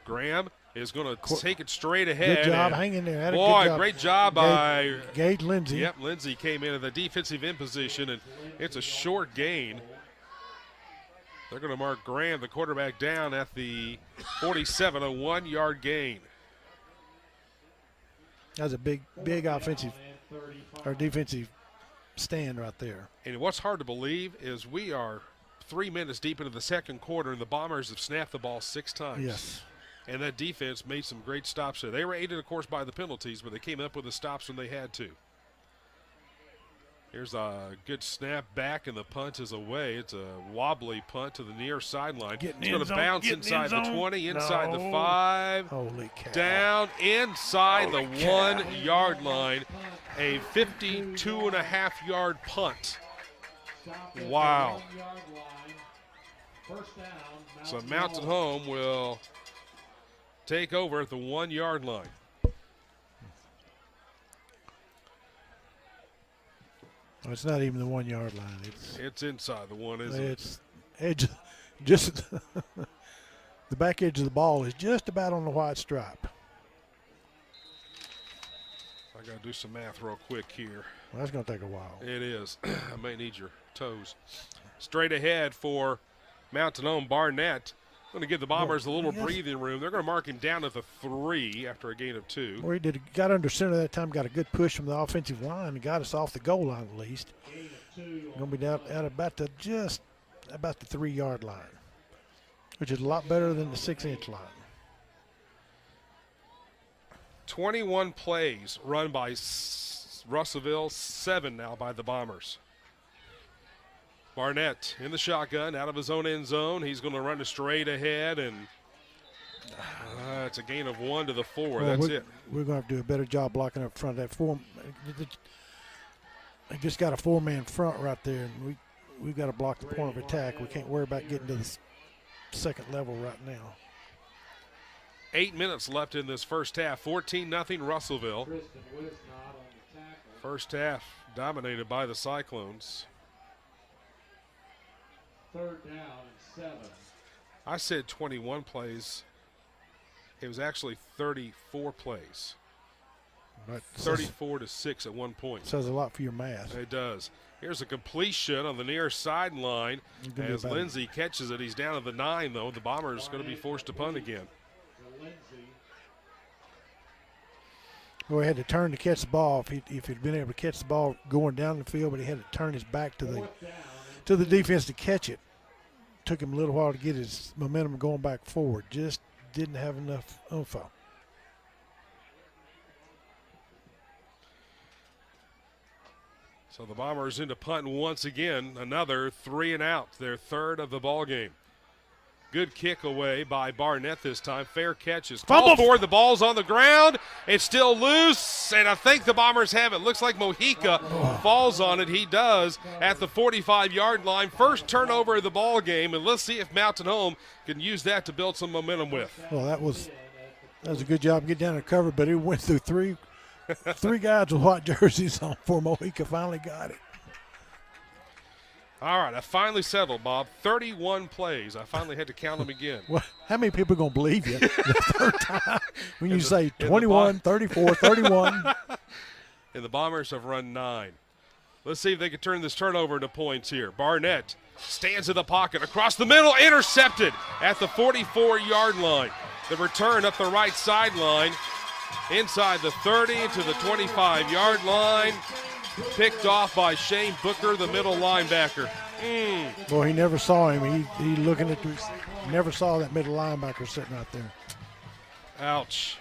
E: Graham is going to take it straight ahead.
F: Good job hanging there. Had a
E: boy,
F: good job.
E: Great job by
F: Gage Lindsey.
E: Yep, Lindsey came in at the defensive end position, and it's a short gain. They're going to mark Graham, the quarterback, down at the 47, a 1-yard gain.
F: That's a big offensive or defensive stand right there.
E: And what's hard to believe is we are 3 minutes deep into the second quarter, and the Bombers have snapped the ball 6 times.
F: Yes.
E: And that defense made some great stops there. They were aided, of course, by the penalties, but they came up with the stops when they had to. Here's a good snap back, and the punt is away. It's a wobbly punt to the near sideline. It's going to bounce inside the 20, inside the 5.
F: Holy cow.
E: Down inside the 1-yard line. A 52.5-yard punt. Wow. So Mountain Home will take over at the 1-yard line.
F: Well, it's not even the 1-yard line.
E: It's inside the one, isn't it?
F: It's edge, just the back edge of the ball is just about on the white stripe.
E: I got to do some math real quick here.
F: Well, that's going to take a while.
E: It is. I may need your toes. Straight ahead for Mountain Home. Barnett going to give the Bombers a little breathing room. They're going to mark him down at the 3 after a gain of 2.
F: Well, he got under center that time, got a good push from the offensive line, and got us off the goal line at least. Going to be down at about the 3-yard line, which is a lot better than the 6-inch line.
E: 21 plays run by Russellville, 7 now by the Bombers. Barnett in the shotgun, out of his own end zone. He's going to run it straight ahead, and it's a gain of 1 to the 4.
F: Well,
E: That's it.
F: We're going to have to do a better job blocking up front. That 4, they just got a 4-man front right there, and we've got to block the point of attack. We can't worry about getting to the second level right now.
E: 8 minutes left in this first half. 14-0 Russellville. First half dominated by the Cyclones.
A: 3rd down and 7.
E: I said 21 plays. It was actually 34 plays.
F: But
E: 34-6 at one point.
F: Says a lot for your math.
E: It does. Here's a completion on the near sideline as Lindsey catches it. He's down at the 9, though. The Bombers going to be forced to punt again.
F: Well, he had to turn to catch the ball if he'd been able to catch the ball going down the field, but he had to turn his back to the defense to catch it. Took him a little while to get his momentum going back forward. Just didn't have enough info.
E: So the Bombers into punting once again. Another 3 and out. Their 3rd of the ball game. Good kick away by Barnett this time. Fair catch is called for. The ball's on the ground. It's still loose, and I think the Bombers have it. Looks like Mojica falls on it. He does at the 45-yard line. First turnover of the ball game, and let's see if Mountain Home can use that to build some momentum with.
F: Well, that was a good job getting down and cover, but it went through three guys with white jerseys on before Mojica finally got it.
E: All right, I finally settled, Bob. 31 plays. I finally had to count them again.
F: Well, how many people are going to believe you the third time when you say 21, 34, 31?
E: And the Bombers have run 9. Let's see if they can turn this turnover into points here. Barnett stands in the pocket, across the middle, intercepted at the 44-yard line. The return up the right sideline, inside the 30 to the 25-yard line. Picked off by Shane Booker, the middle linebacker.
F: Well, he never saw him. He looking at never saw that middle linebacker sitting right there.
E: Ouch.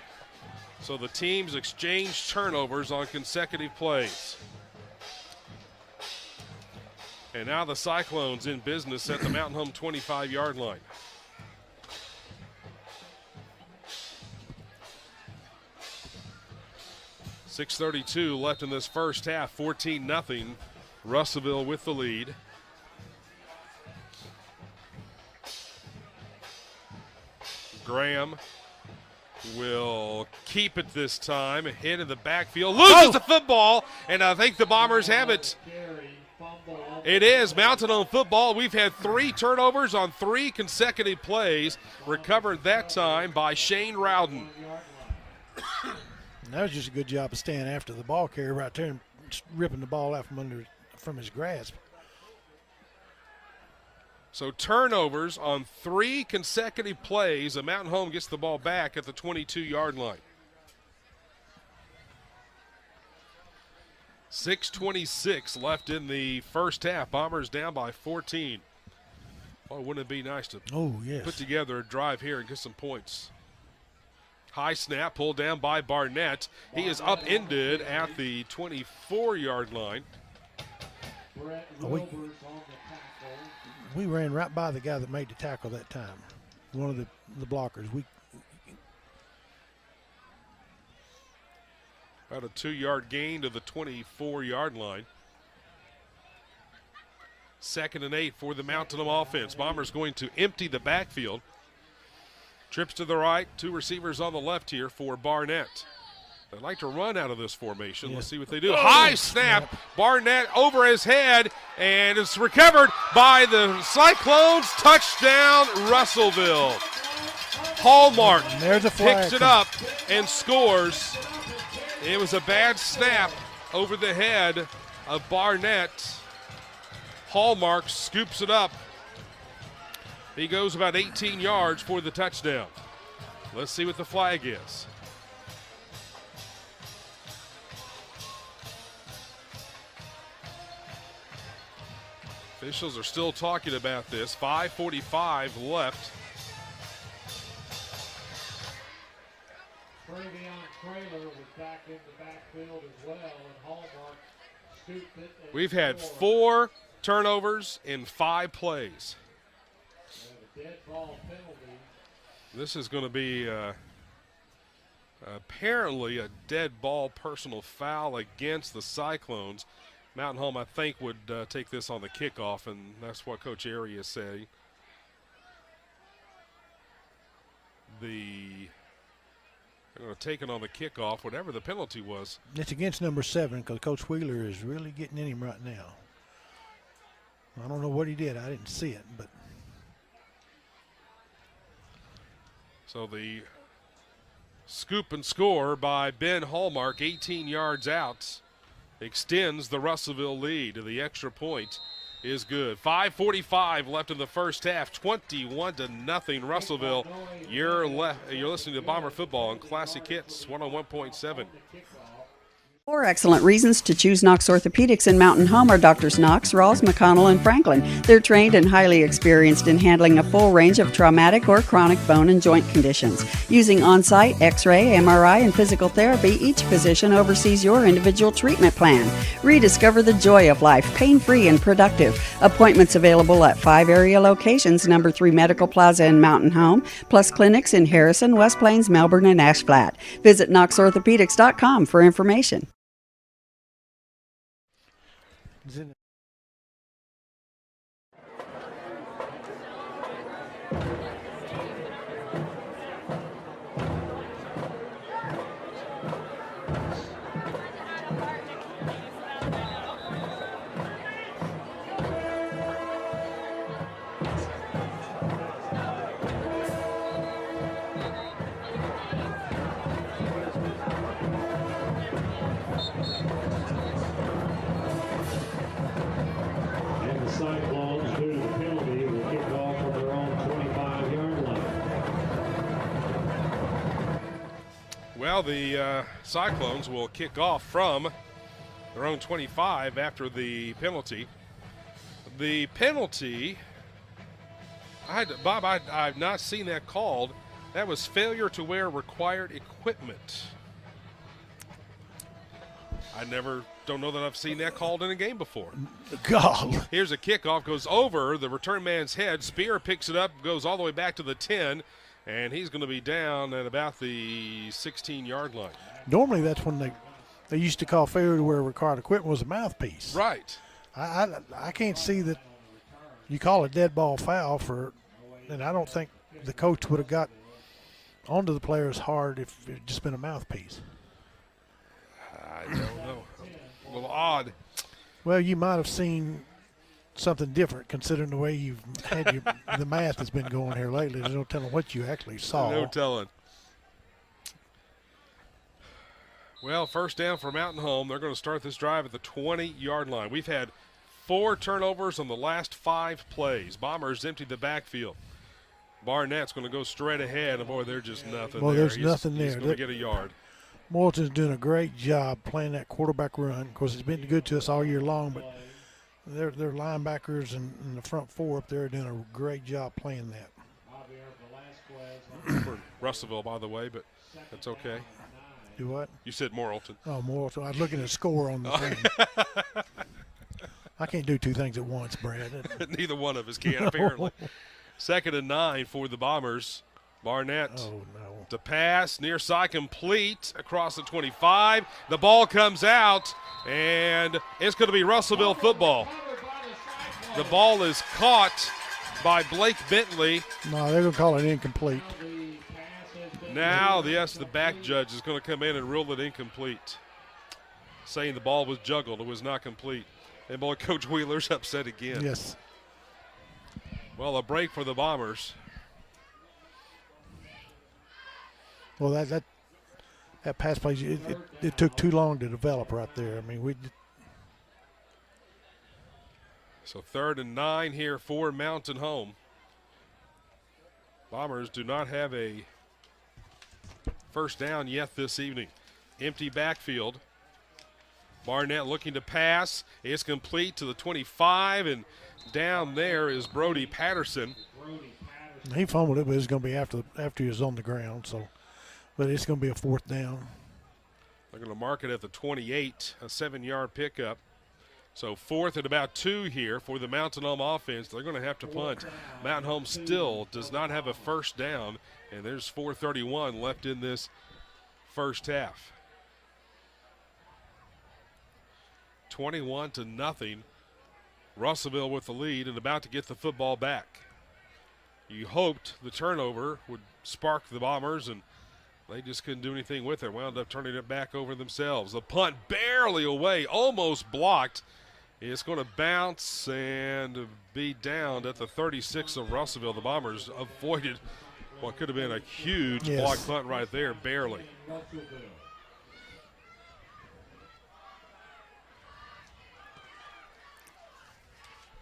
E: So the teams exchanged turnovers on consecutive plays. And now the Cyclones in business at the Mountain Home 25-yard line. .6:32 left in this first half, 14-0. Russellville with the lead. Graham will keep it this time. Hit in the backfield. Loses the football, and I think the Bombers have it. It is Mountain Home football. We've had 3 turnovers on 3 consecutive plays. Recovered that time by Shane Rowden.
F: That was just a good job of staying after the ball carrier right there and just ripping the ball out from his grasp.
E: So turnovers on 3 consecutive plays. A Mountain Home gets the ball back at the 22-yard line. 6:26 left in the first half. Bombers down by 14. Well, wouldn't it be nice to put together a drive here and get some points? High snap, pulled down by Barnett. He is upended at the 24-yard line.
F: We ran right by the guy that made the tackle that time, one of the blockers.
E: About a 2-yard gain to the 24-yard line. 2nd and 8 for the Mountain Home offense. Bombers going to empty the backfield. Trips to the right, 2 receivers on the left here for Barnett. They'd like to run out of this formation. Let's see what they do. High snap, Barnett over his head, and it's recovered by the Cyclones. Touchdown, Russellville. Hallmark picks it up and scores. It was a bad snap over the head of Barnett. Hallmark scoops it up. He goes about 18 yards for the touchdown. Let's see what the flag is. Officials are still talking about this. 5:45 left. We've had 4 turnovers in 5 plays. This is going to be apparently a dead ball personal foul against the Cyclones. Mountain Home, I think, would take this on the kickoff, and that's what Coach Airy is saying. They're going to take it on the kickoff, whatever the penalty was.
F: It's against number 7 because Coach Wheeler is really getting in him right now. I don't know what he did. I didn't see it, but.
E: So the scoop and score by Ben Hallmark, 18 yards out, extends the Russellville lead. The extra point is good. 5:45 left in the first half, 21-0 Russellville. You're listening to Bomber Football on Classic Hits 101.7.
M: Four excellent reasons to choose Knox Orthopedics in Mountain Home are Doctors Knox, Rawls, McConnell, and Franklin. They're trained and highly experienced in handling a full range of traumatic or chronic bone and joint conditions. Using on-site X-ray, MRI, and physical therapy, each physician oversees your individual treatment plan. Rediscover the joy of life, pain-free and productive. Appointments available at 5 area locations, number 3 Medical Plaza in Mountain Home, plus clinics in Harrison, West Plains, Melbourne, and Ashflat. Visit knoxorthopedics.com for information.
A: And the Cyclones, due to the penalty, will kick off from their own 25-yard line.
E: Well, the Cyclones will kick off from their own 25 after the penalty. The penalty, Bob, I've not seen that called. That was failure to wear required equipment. Don't know that I've seen that called in a game before.
F: God.
E: Here's a kickoff, goes over the return man's head. Spear picks it up, goes all the way back to the 10, and he's going to be down at about the 16-yard line.
F: Normally that's when they used to call failure to wear required equipment was a mouthpiece.
E: Right.
F: I can't see that you call a dead ball foul for, and I don't think the coach would have got onto the players hard if it had just been a mouthpiece.
E: I don't know. A little odd.
F: Well, you might have seen something different considering the way you've had the math has been going here lately. There's no telling what you actually saw.
E: No telling. Well, first down for Mountain Home. They're going to start this drive at the 20-yard line. We've had 4 turnovers on the last 5 plays. Bombers emptied the backfield. Barnett's going to go straight ahead, and boy, there's just nothing
F: well,
E: there.
F: There's nothing there.
E: He's going to get a yard.
F: Morton's doing a great job playing that quarterback run. Of course, it's been good to us all year long, but their linebackers and the front 4 up there are doing a great job playing that.
E: For Russellville, by the way, but that's okay.
F: Do what?
E: You said Morrilton.
F: Oh, Morrilton. I was looking at the score on the thing. I can't do 2 things at once, Brad.
E: Neither one of us can, apparently. 2nd and 9 for the Bombers. Barnett to pass, near side complete across the 25. The ball comes out, and it's going to be Russellville football. The ball is caught by Blake Bentley.
F: No, they're going to call it incomplete.
E: Now, yes, the back judge is going to come in and rule it incomplete, saying the ball was juggled. It was not complete. And boy, Coach Wheeler's upset again.
F: Yes.
E: Well, a break for the Bombers.
F: Well, that pass play, it took too long to develop right there. I mean,
E: So 3rd and 9 here for Mountain Home. Bombers do not have a first down yet this evening. Empty backfield. Barnett looking to pass. It's complete to the 25, and down there is Brody Patterson.
F: He fumbled it, but it's going to be after he was on the ground. So, but it's going to be a 4th down.
E: They're going to mark it at the 28, a 7-yard pickup. So 4th and about 2 here for the Mountain Home offense. They're going to have to punt. Mountain Home still does not have a first down, and there's 4:31 left in this first half. 21-0. Russellville with the lead and about to get the football back. You hoped the turnover would spark the Bombers, and they just couldn't do anything with it. Wound up turning it back over themselves. The punt barely away, almost blocked. It's going to bounce and be down at the 36 of Russellville. The Bombers avoided what could have been a huge block punt right there, barely.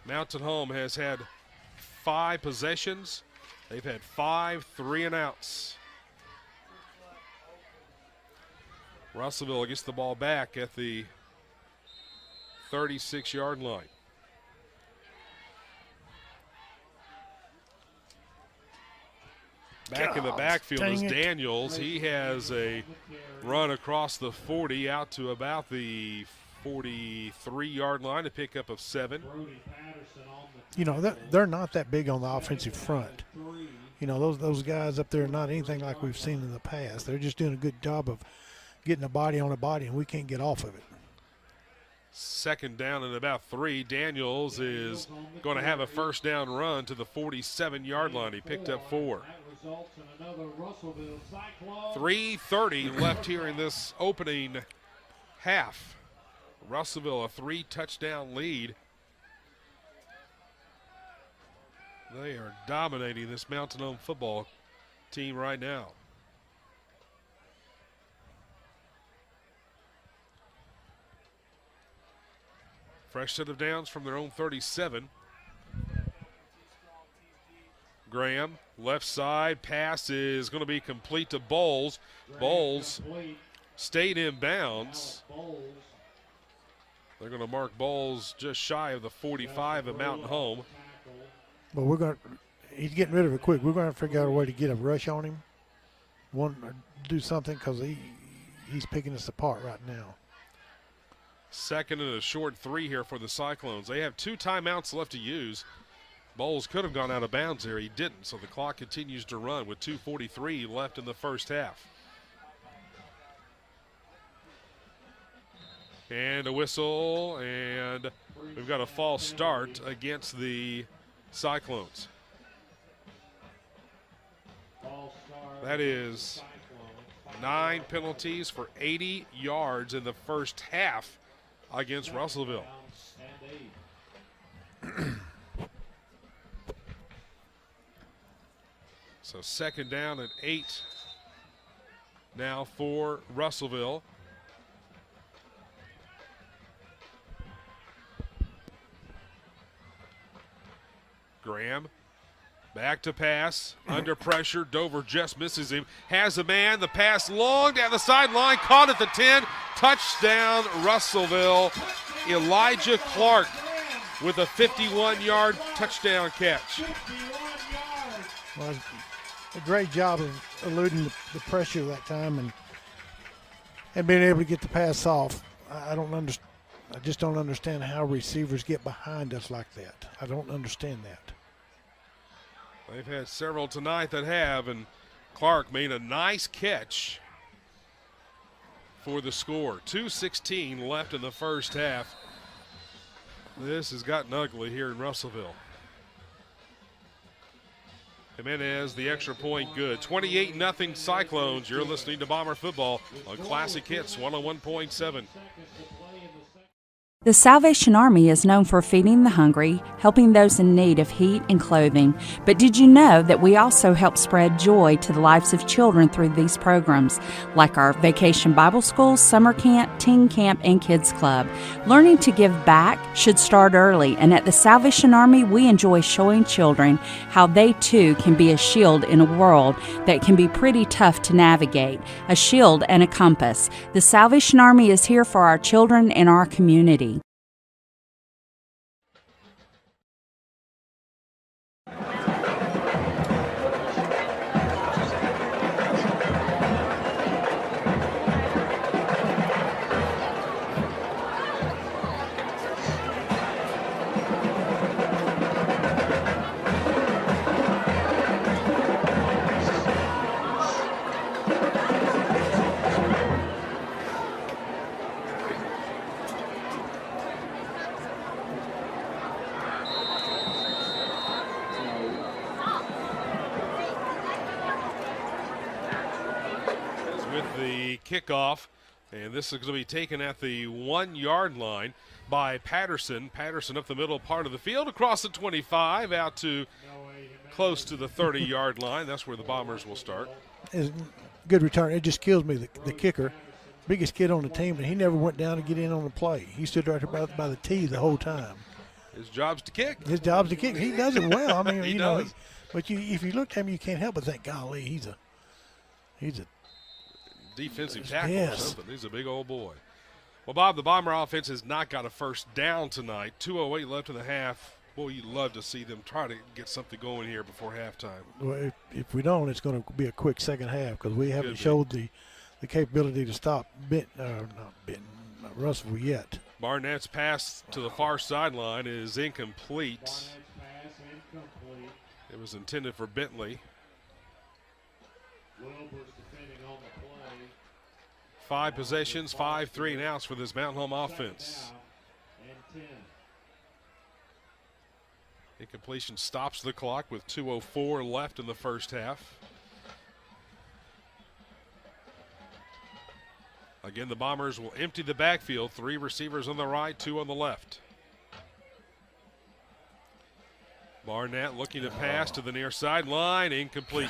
E: Mountain Home has had 5 possessions. They've had 5 3-and-outs. Russellville gets the ball back at the 36-yard line. Back in the backfield is Daniels. He has a run across the 40 out to about the 43-yard line, a pickup of 7.
F: You know, they're not that big on the offensive front. You know, those guys up there are not anything like we've seen in the past. They're just doing a good job of getting a body on a body, and we can't get off of it.
E: Second down and about 3. Daniels is going to have a first down run to the 47-yard line. He picked up 4. 3:30 left here in this opening half. Russellville a 3-touchdown lead. They are dominating this Mountain Home football team right now. Fresh set of downs from their own 37. Graham, left side, pass is going to be complete to Bowles. Bowles stayed in bounds. They're going to mark Bowles just shy of the 45 of Mountain Home.
F: But he's getting rid of it quick. We're going to figure out a way to get a rush on him. Do something because he's picking us apart right now.
E: Second and a short 3 here for the Cyclones. They have 2 timeouts left to use. Bowles could have gone out of bounds there. He didn't, so the clock continues to run with 2:43 left in the first half. And a whistle, and we've got a false start against the Cyclones. That is 9 penalties for 80 yards in the first half against Russellville. So second down and 8 now for Russellville. Graham back to pass, under pressure. Dover just misses him. Has a man, the pass long down the sideline, caught at the 10. Touchdown, Russellville. Elijah Clark with a 51-yard touchdown catch.
F: Well, a great job of eluding the pressure that time and being able to get the pass off. I just don't understand how receivers get behind us like that. I don't understand that.
E: They've had several tonight that have, and Clark made a nice catch for the score. 2:16 left in the first half. This has gotten ugly here in Russellville. Jimenez, the extra point good. 28-0 Cyclones. You're listening to Bomber Football on Classic Hits 101.7.
N: The Salvation Army is known for feeding the hungry, helping those in need of heat and clothing. But did you know that we also help spread joy to the lives of children through these programs, like our Vacation Bible School, Summer Camp, Teen Camp, and Kids Club? Learning to give back should start early, and at the Salvation Army, we enjoy showing children how they too can be a shield in a world that can be pretty tough to navigate, a shield and a compass. The Salvation Army is here for our children and our community.
E: Kickoff, and this is going to be taken at the 1-yard line by Patterson. Patterson up the middle part of the field, across the 25, out to close to the 30-yard line. That's where the Bombers will start.
F: It's good return. It just kills me, the kicker, biggest kid on the team, and he never went down to get in on the play. He stood right by the tee the whole time.
E: His job's to kick.
F: His job's to kick. He does it well. I mean,
E: He
F: you know,
E: does.
F: but if you look at him, you can't help but think, golly, he's a
E: defensive tackle or
F: Yes.
E: something. He's a big old boy. Well, Bob, the Bomber offense has not got a first down tonight. 2:08 left in the half. Boy, you'd love to see them try to get something going here before halftime.
F: Well, if we don't, it's going to be a quick second half because we haven't showed the capability to stop Russellville yet.
E: Barnett's pass to the far sideline is incomplete. It was intended for Bentley. 5 possessions, 5 3-and-outs for this Mountain Home offense. Incompletion stops the clock with 2:04 left in the first half. Again, the Bombers will empty the backfield. 3 receivers on the right, 2 on the left. Barnett looking to pass to the near sideline, incomplete.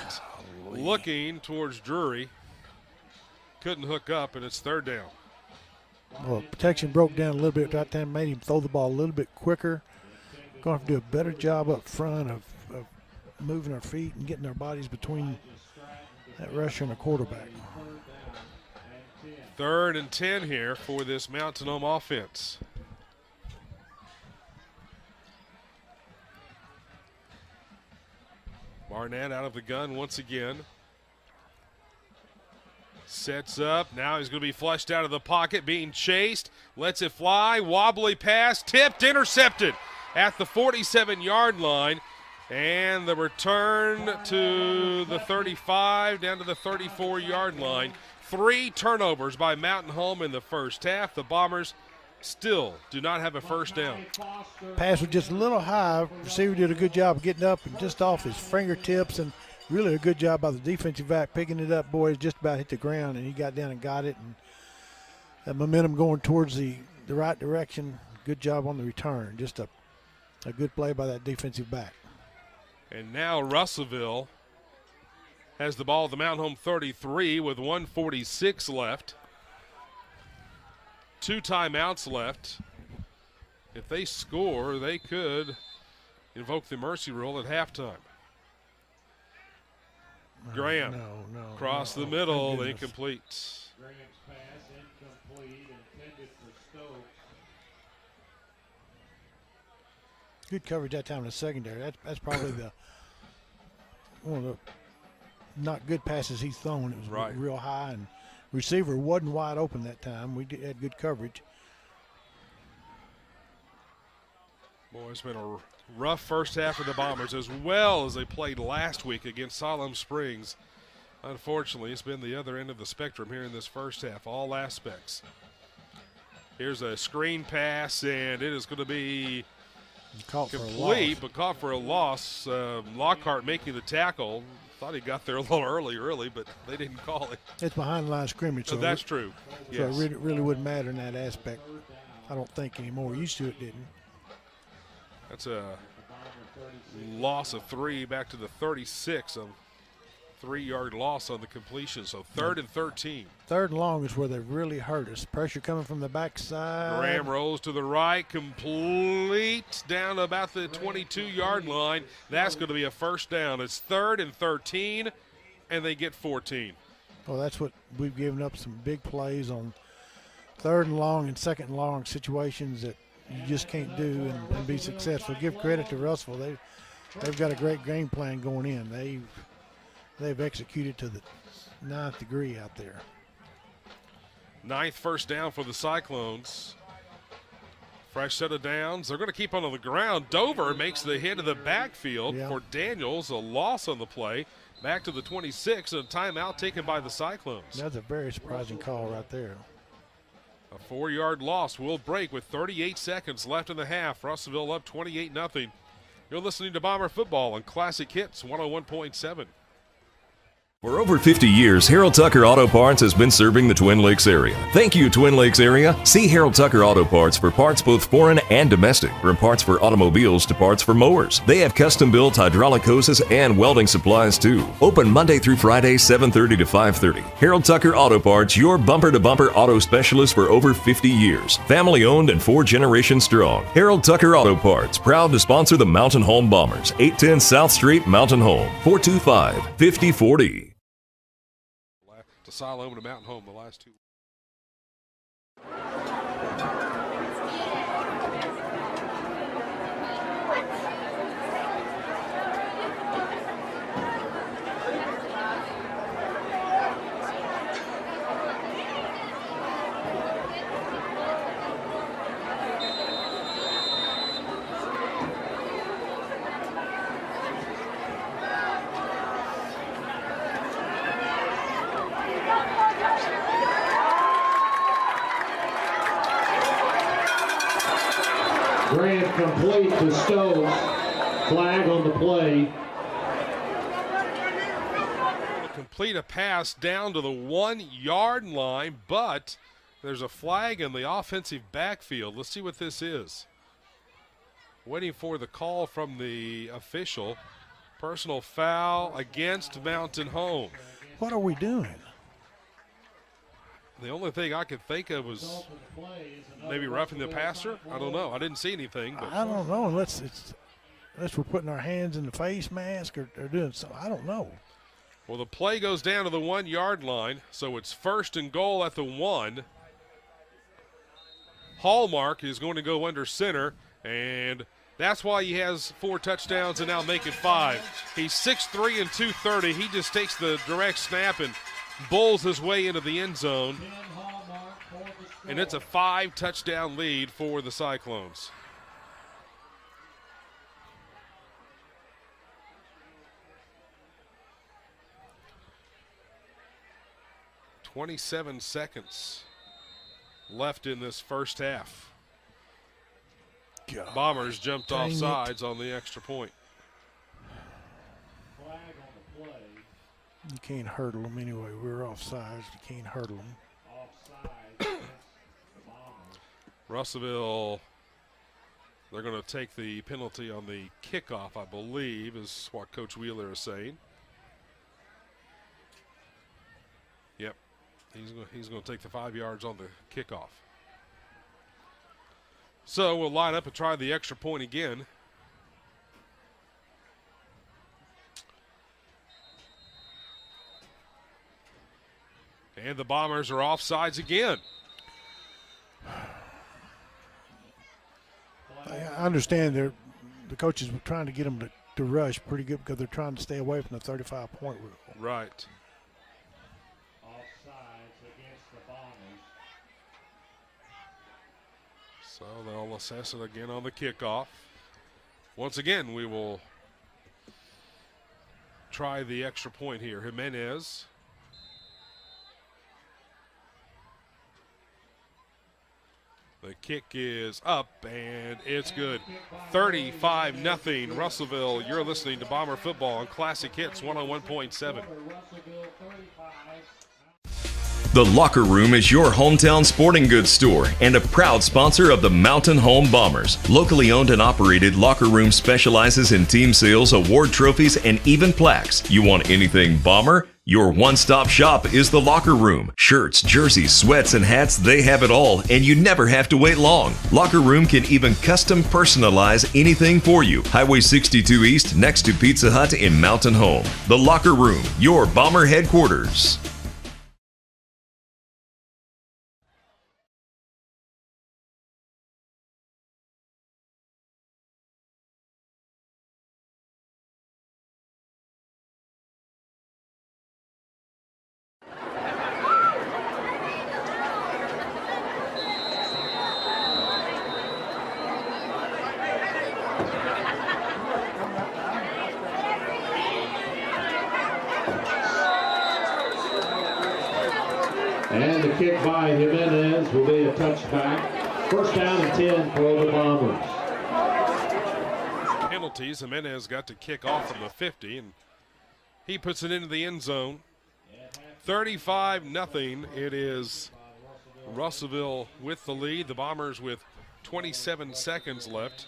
E: Looking towards Drury. Couldn't hook up, and it's 3rd down.
F: Well, protection broke down a little bit that time, made him throw the ball a little bit quicker. Going to have to do a better job up front of moving our feet and getting our bodies between that rusher and the quarterback.
E: 3rd and 10 here for this Mountain Home offense. Barnett out of the gun once again. Sets up. Now he's going to be flushed out of the pocket, being chased. Lets it fly. Wobbly pass. Tipped. Intercepted at the 47-yard line. And the return to the 35, down to the 34-yard line. 3 turnovers by Mountain Home in the first half. The Bombers still do not have a first down.
F: Pass was just a little high. Receiver did a good job of getting up and just off his fingertips, and really a good job by the defensive back picking it up. Boys just about hit the ground, and he got down and got it. And that momentum going towards the right direction. Good job on the return. Just a good play by that defensive back.
E: And now Russellville has the ball at the Mountain Home 33 with 1:46 left. 2 timeouts left. If they score, they could invoke the mercy rule at halftime. Graham across the middle, incomplete.
A: Graham's pass incomplete, intended for Stokes.
F: Good coverage that time in the secondary. That's probably one of the not good passes he's thrown. It was real high, and receiver wasn't wide open that time. We had good coverage.
E: Boy, it's been a rough first half for the Bombers, as well as they played last week against Siloam Springs. Unfortunately, it's been the other end of the spectrum here in this first half, all aspects. Here's a screen pass, and it is going to be complete, but caught for a loss. Lockhart making the tackle. Thought he got there a little early, but they didn't call it.
F: It's behind the line of scrimmage. So
E: that's true.
F: So
E: Yes.
F: it really wouldn't matter in that aspect. I don't think anymore. Used to it didn't.
E: That's a loss of 3 back to the 36. A 3-yard loss on the completion. So 3rd and 13.
F: 3rd and long is where they really hurt us. Pressure coming from the backside.
E: Graham rolls to the right, complete down to about the 22-yard line. That's going to be a first down. It's 3rd and 13, and they get 14.
F: Well, that's what we've given up, some big plays on 3rd and long and 2nd and long situations that you just can't do and be successful. Give credit to Russellville. They've got a great game plan going in. They've executed to the 9th degree out there.
E: 9th first down for the Cyclones. Fresh set of downs. They're going to keep on the ground. Dover makes the hit of the backfield for Daniels. A loss on the play. Back to the 26, and a timeout taken by the Cyclones.
F: That's a very surprising call right there.
E: A 4-yard loss will break with 38 seconds left in the half. Russellville up 28-0. You're listening to Bomber Football on Classic Hits 101.7.
O: For over 50 years, Harold Tucker Auto Parts has been serving the Twin Lakes area. Thank you, Twin Lakes area. See Harold Tucker Auto Parts for parts both foreign and domestic, from parts for automobiles to parts for mowers. They have custom-built hydraulic hoses and welding supplies, too. Open Monday through Friday, 7:30 to 5:30. Harold Tucker Auto Parts, your bumper-to-bumper auto specialist for over 50 years. Family-owned and 4 generations strong. Harold Tucker Auto Parts, proud to sponsor the Mountain Home Bombers. 810 South Street, Mountain Home, 425-5040.
E: to Siloam to Mountain Home the last 2.
A: Grant complete to Stokes. Flag on the play.
E: Complete a pass down to the 1-yard line, but there's a flag in the offensive backfield. Let's see what this is. Waiting for the call from the official. Personal foul against Mountain Home.
F: What are we doing?
E: The only thing I could think of was maybe roughing the passer. I don't know. I didn't see anything. But
F: I don't know unless we're putting our hands in the face mask or doing something. I don't know.
E: Well, the play goes down to the 1-yard line, so it's 1st and goal at the 1. Hallmark is going to go under center, and that's why he has 4 touchdowns and now making 5. He's 6'3" and 230. He just takes the direct snap and bowls his way into the end zone. And it's a 5-touchdown lead for the Cyclones. "27 seconds left in this first half."
F: God,
E: Bombers jumped off
F: dang it.
E: sides on the extra point.
F: You can't hurdle them anyway. We're offsides. You can't hurdle them.
E: Russellville, they're going to take the penalty on the kickoff, I believe, is what Coach Wheeler is saying. Yep, he's going to take the 5 yards on the kickoff. So we'll line up and try the extra point again. And the Bombers are offsides again.
F: I understand the coaches were trying to get them to rush pretty good because they're trying to stay away from the 35-point rule.
E: Right.
A: Offsides against the Bombers.
E: So they'll assess it again on the kickoff. Once again, we will try the extra point here. Jimenez. The kick is up, and it's good. 35-0 Russellville. You're listening to Bomber Football on Classic Hits 101.7.
O: The Locker Room is your hometown sporting goods store and a proud sponsor of the Mountain Home Bombers. Locally owned and operated, Locker Room specializes in team sales, award trophies, and even plaques. You want anything Bomber? Your one-stop shop is the Locker Room. Shirts, jerseys, sweats, and hats, they have it all, and you never have to wait long. Locker Room can even custom personalize anything for you. Highway 62 East, next to Pizza Hut in Mountain Home. The Locker Room, your Bomber headquarters.
A: And the kick by Jimenez will be a touchback. 1st down and 10 for the Bombers.
E: Penalties. Jimenez got to kick off from the 50, and he puts it into the end zone. 35-0. It is Russellville with the lead. The Bombers with 27 seconds left.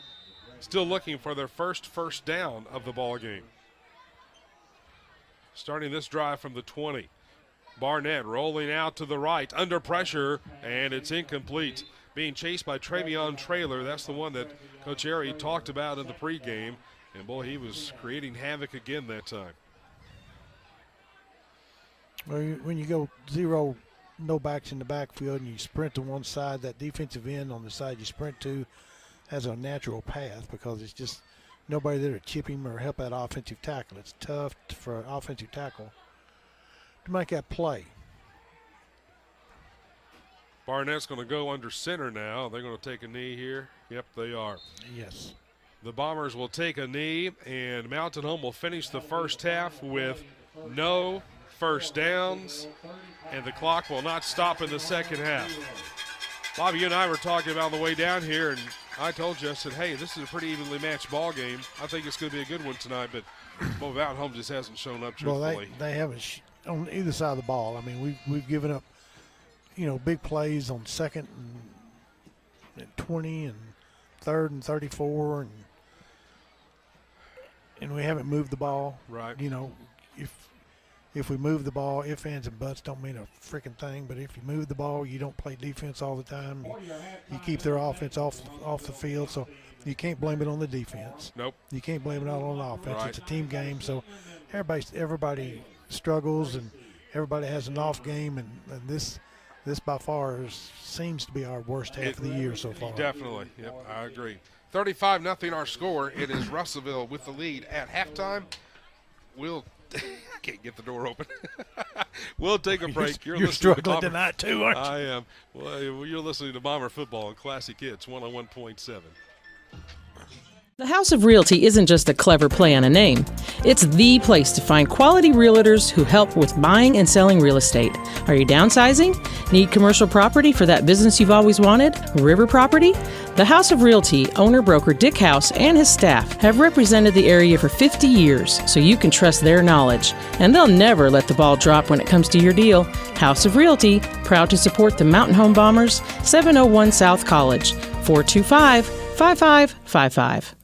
E: Still looking for their first down of the ball game. Starting this drive from the 20. Barnett rolling out to the right, under pressure, and it's incomplete. Being chased by Travion Traylor. That's the one that Coach Airy talked about in the pregame. And, boy, he was creating havoc again that time.
F: Well, when you go 0, no backs in the backfield, and you sprint to one side, that defensive end on the side you sprint to has a natural path because it's just nobody there to chip him or help that offensive tackle. It's tough for an offensive tackle to make that play.
E: Barnett's going to go under center now. They're going to take a knee here. Yep, they are.
F: Yes.
E: The Bombers will take a knee, and Mountain Home will finish the first half with no first downs, and the clock will not stop in the second half. Bobby, you and I were talking about on the way down here, and I told you, I said, hey, this is a pretty evenly matched ball game. I think it's going to be a good one tonight, but Mountain Home just hasn't shown up truthfully.
F: Well, they haven't on either side of the ball. I mean, we've given up, big plays on 2nd and 20 and 3rd and 34, and we haven't moved the ball.
E: Right.
F: If we move the ball, ifs, ands, and buts don't mean a freaking thing, but if you move the ball, you don't play defense all the time. You keep their offense off the field, so you can't blame it on the defense.
E: Nope.
F: You can't blame it all on the offense.
E: Right.
F: It's a team game, so everybody struggles and everybody has an off game, and this by far seems to be our worst half of the year so far.
E: Definitely. Yep, I agree. 35-0 our score. It is Russellville with the lead at halftime. I can't get the door open. We'll take a break.
F: You're struggling tonight too, aren't you?
E: I am. Well, you're listening to Bomber Football on Classic Hits 101.7.
P: The House of Realty isn't just a clever play on a name. It's the place to find quality realtors who help with buying and selling real estate. Are you downsizing? Need commercial property for that business you've always wanted? River property? The House of Realty owner-broker Dick House and his staff have represented the area for 50 years, so you can trust their knowledge. And they'll never let the ball drop when it comes to your deal. House of Realty, proud to support the Mountain Home Bombers, 701 South College, 425-5555.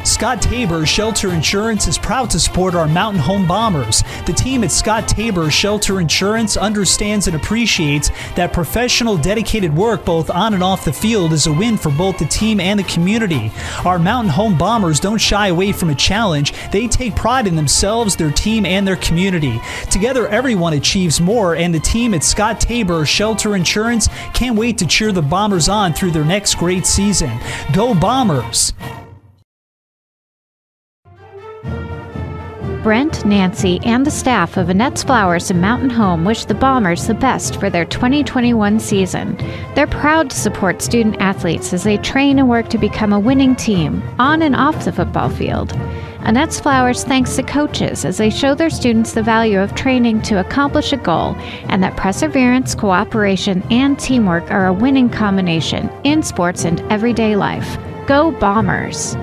Q: Scott Tabor Shelter Insurance is proud to support our Mountain Home Bombers. The team at Scott Tabor Shelter Insurance understands and appreciates that professional, dedicated work both on and off the field is a win for both the team and the community. Our Mountain Home Bombers don't shy away from a challenge. They take pride in themselves, their team, and their community. Together, everyone achieves more, and the team at Scott Tabor Shelter Insurance can't wait to cheer the Bombers on through their next great season. Go Bombers!
R: Brent, Nancy, and the staff of Annette's Flowers and Mountain Home wish the Bombers the best for their 2021 season. They're proud to support student athletes as they train and work to become a winning team, on and off the football field. Annette's Flowers thanks the coaches as they show their students the value of training to accomplish a goal, and that perseverance, cooperation, and teamwork are a winning combination in sports and everyday life. Go Bombers!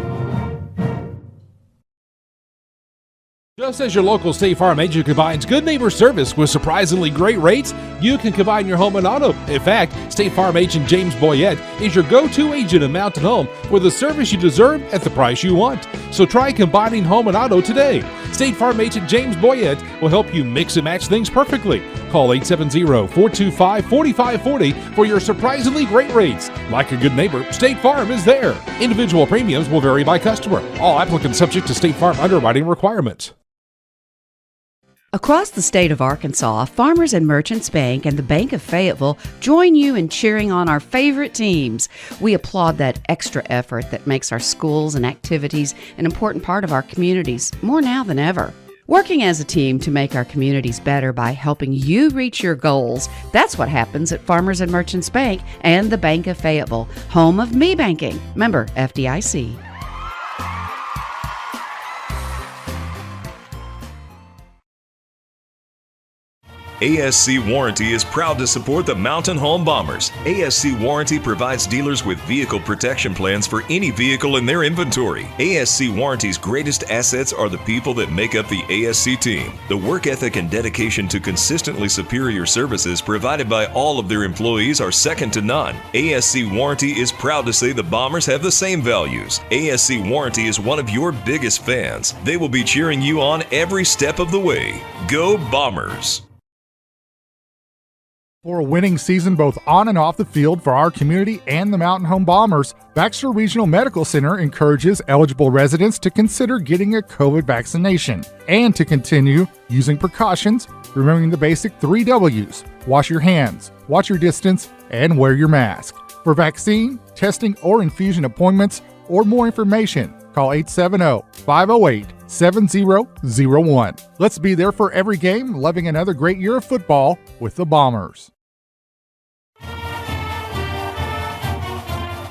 H: Just as your local State Farm agent combines good neighbor service with surprisingly great rates, you can combine your home and auto. In fact, State Farm agent James Boyette is your go-to agent in Mountain Home for the service you deserve at the price you want. So try combining home and auto today. State Farm agent James Boyette will help you mix and match things perfectly. Call 870-425-4540 for your surprisingly great rates. Like a good neighbor, State Farm is there. Individual premiums will vary by customer. All applicants subject to State Farm underwriting requirements.
M: Across the state of Arkansas, Farmers and Merchants Bank and the Bank of Fayetteville join you in cheering on our favorite teams. We applaud that extra effort that makes our schools and activities an important part of our communities, more now than ever. Working as a team to make our communities better by helping you reach your goals, that's what happens at Farmers and Merchants Bank and the Bank of Fayetteville, home of me banking. Member FDIC.
O: ASC Warranty is proud to support the Mountain Home Bombers. ASC Warranty provides dealers with vehicle protection plans for any vehicle in their inventory. ASC Warranty's greatest assets are the people that make up the ASC team. The work ethic and dedication to consistently superior services provided by all of their employees are second to none. ASC Warranty is proud to say the Bombers have the same values. ASC Warranty is one of your biggest fans. They will be cheering you on every step of the way. Go Bombers!
I: For a winning season both on and off the field for our community and the Mountain Home Bombers, Baxter Regional Medical Center encourages eligible residents to consider getting a COVID vaccination and to continue using precautions, remembering the basic 3 W's: wash your hands, watch your distance, and wear your mask. For vaccine, testing, or infusion appointments, or more information, call 870-508-7001. Let's be there for every game, loving another great year of football with the Bombers.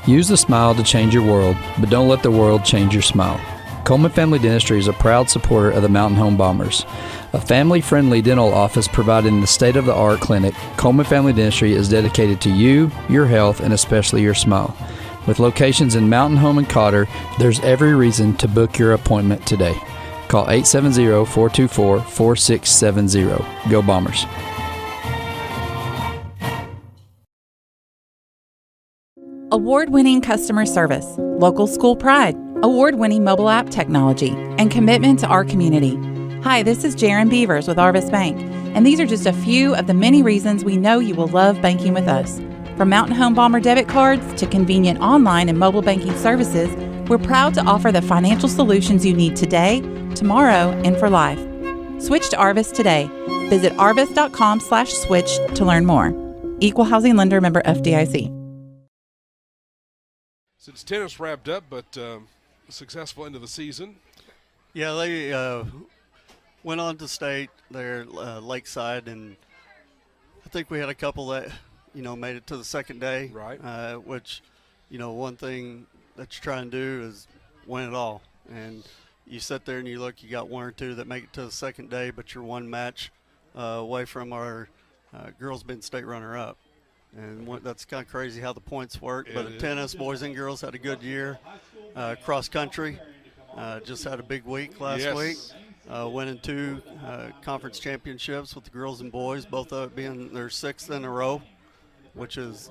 S: Use the smile to change your world, but don't let the world change your smile. Coleman Family Dentistry is a proud supporter of the Mountain Home Bombers. A family-friendly dental office providing the state-of-the-art clinic, Coleman Family Dentistry is dedicated to you, your health, and especially your smile. With locations in Mountain Home and Cotter, there's every reason to book your appointment today. Call 870-424-4670. Go Bombers.
T: Award-winning customer service, local school pride, award-winning mobile app technology, and commitment to our community. Hi, this is Jaron Beavers with Arvis Bank, and these are just a few of the many reasons we know you will love banking with us. From Mountain Home Bomber debit cards to convenient online and mobile banking services, we're proud to offer the financial solutions you need today, tomorrow, and for life. Switch to Arvis today. Visit arvis.com/switch to learn more. Equal housing lender, member FDIC.
E: Since tennis wrapped up, but successful into the season.
U: Yeah, they went on to state there, Lakeside, and I think we had a couple that, made it to the second day.
E: Right.
U: Which, one thing that you try and do is win it all. And you sit there and you look, you got one or two that make it to the second day, but you're one match away from our girls being state runner-up. And that's kind of crazy how the points work. But in tennis, boys and girls had a good year. Cross country just had a big week last week. Winning 2 conference championships with the girls and boys, both of it being their 6th in a row, which is,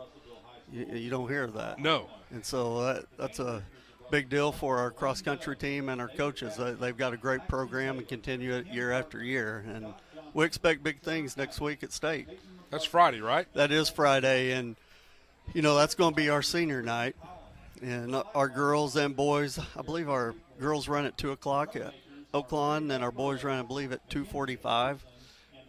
U: you don't hear that.
E: No.
U: And so that's a big deal for our cross country team and our coaches. They've got a great program and continue it year after year. And we expect big things next week at state.
E: That's Friday, right?
U: That is Friday, and, that's going to be our senior night. And our girls and boys, I believe our girls run at 2 o'clock at Oaklawn, and our boys run, I believe, at 2:45.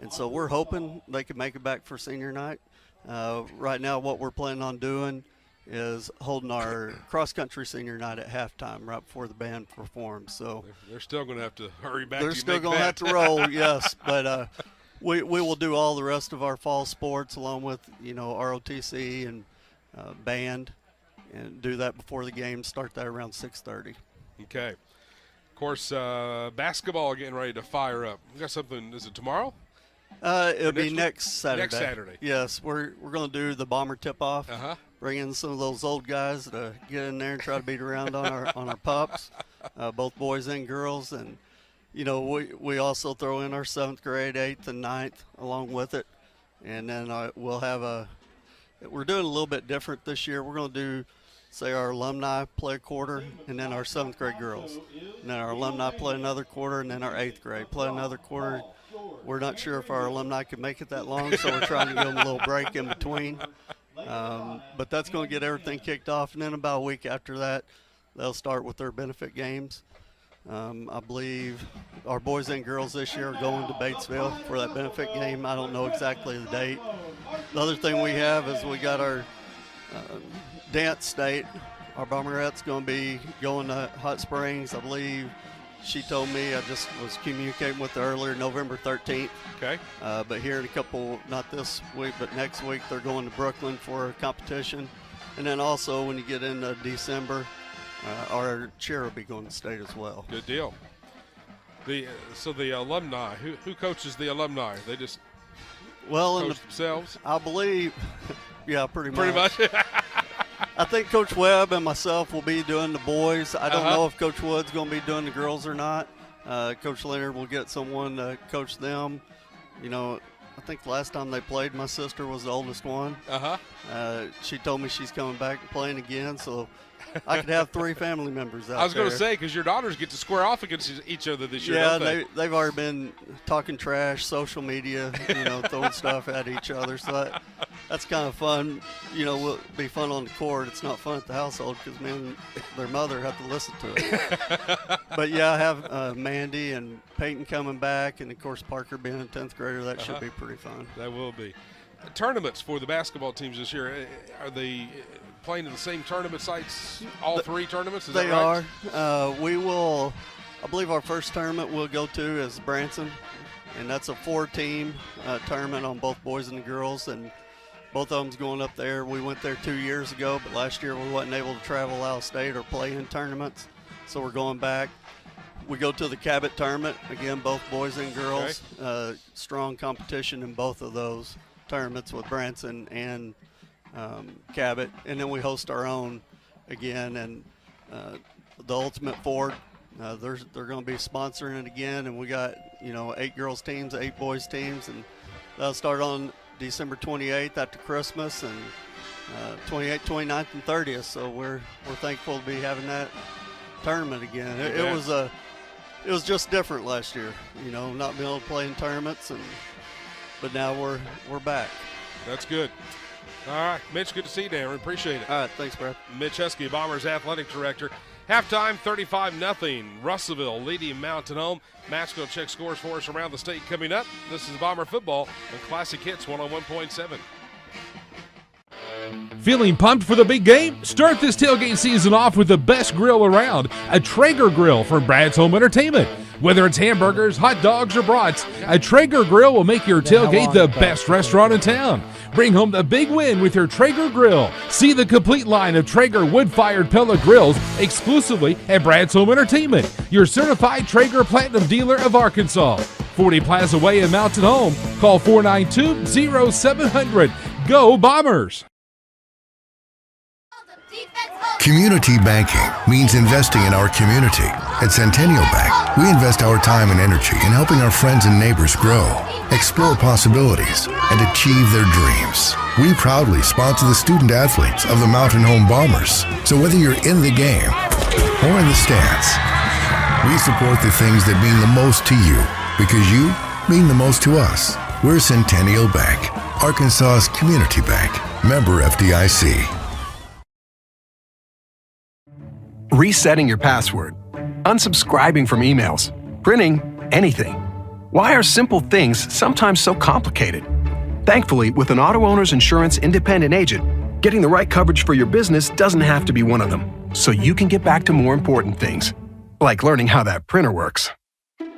U: And so we're hoping they can make it back for senior night. Right now what we're planning on doing is holding our cross-country senior night at halftime right before the band performs. So
E: they're still going to have to hurry back.
U: They're still going to have to roll, yes. But we will do all the rest of our fall sports along with, ROTC and band, and do that before the game. Start that around 6:30.
E: Okay. Of course, basketball getting ready to fire up. We got something. Is it tomorrow?
U: It'll be next Saturday.
E: Next Saturday.
U: Yes, we're going to do the Bomber tip-off. Bring in some of those old guys to get in there and try to beat around on our pups, both boys and girls. And we also throw in our 7th grade, 8th, and 9th along with it. And then we'll have we're doing a little bit different this year. We're going to do, say, our alumni play a quarter, and then our 7th grade girls. And then our alumni play another quarter, and then our 8th grade play another quarter. We're not sure if our alumni can make it that long, so we're trying to give them a little break in between. But that's going to get everything kicked off. And then about a week after that, they'll start with their benefit games. I believe our boys and girls this year are going to Batesville for that benefit game. I don't know exactly the date. The other thing we have is we got our dance state. Our Bomberette's going to be going to Hot Springs. I believe she told me, I just was communicating with her earlier, November 13th.
E: Okay.
U: But here in a couple, not this week, but next week, they're going to Brooklyn for a competition. And then also when you get into December, our cheer will be going to state as well.
E: Good deal. So the alumni, who coaches the alumni? They just coach themselves?
U: I believe, yeah, pretty much.
E: Pretty much.
U: I think Coach Webb and myself will be doing the boys. I don't know if Coach Wood's going to be doing the girls or not. Coach Leonard will get someone to coach them. I think the last time they played, my sister was the oldest one. She told me she's coming back and playing again, so I could have 3 family members out there.
E: I was going to say, because your daughters get to square off against each other this year,
U: yeah,
E: don't they?
U: They've already been talking trash, social media, throwing stuff at each other. So that's kind of fun. You know, will be fun on the court. It's not fun at the household because their mother have to listen to it. But yeah, I have Mandy and Peyton coming back, and of course Parker being a 10th grader. That should be pretty fun.
E: That will be. Tournaments for the basketball teams this year, are they playing in the same tournament sites, all three tournaments? Is
U: they
E: that right?
U: are. We will, I believe our first tournament we'll go to is Branson, and that's a 4-team tournament on both boys and the girls, and both of them's going up there. We went there 2 years ago, but last year we wasn't able to travel out of state or play in tournaments, so we're going back. We go to the Cabot tournament, again, both boys and girls. Okay. Strong competition in both of those tournaments with Branson and Cabot, and then we host our own again, and the Ultimate Ford, they're going to be sponsoring it again, and we got 8 girls teams, 8 boys teams, and that'll start on December 28th after Christmas, and 28th, 29th, and 30th. So we're thankful to be having that tournament again. It was just different last year, not being able to play in tournaments, but now we're back.
E: That's good. All right, Mitch, good to see you, Darren. Appreciate it.
U: All right, thanks, Brad.
E: Mitch Heskey, Bombers Athletic Director. Halftime, 35-0. Russellville leading Mountain Home. Matt's going to check scores for us around the state coming up. This is Bomber Football on Classic Hits 101.7.
H: Feeling pumped for the big game? Start this tailgate season off with the best grill around, a Traeger grill from Brad's Home Entertainment. Whether it's hamburgers, hot dogs, or brats, a Traeger grill will make your tailgate the best restaurant in town. Bring home the big win with your Traeger grill. See the complete line of Traeger wood-fired pellet grills exclusively at Brad's Home Entertainment, your certified Traeger Platinum dealer of Arkansas. 40 Plaza Way in Mountain Home. Call 492-0700. Go Bombers!
C: Community banking means investing in our community. At Centennial Bank, we invest our time and energy in helping our friends and neighbors grow, explore possibilities, and achieve their dreams. We proudly sponsor the student athletes of the Mountain Home Bombers. So whether you're in the game or in the stands, we support the things that mean the most to you because you mean the most to us. We're Centennial Bank, Arkansas's community bank. Member FDIC.
V: Resetting your password, unsubscribing from emails, printing anything. Why are simple things sometimes so complicated? Thankfully, with an auto owner's insurance independent agent, getting the right coverage for your business doesn't have to be one of them, so you can get back to more important things, like learning how that printer works.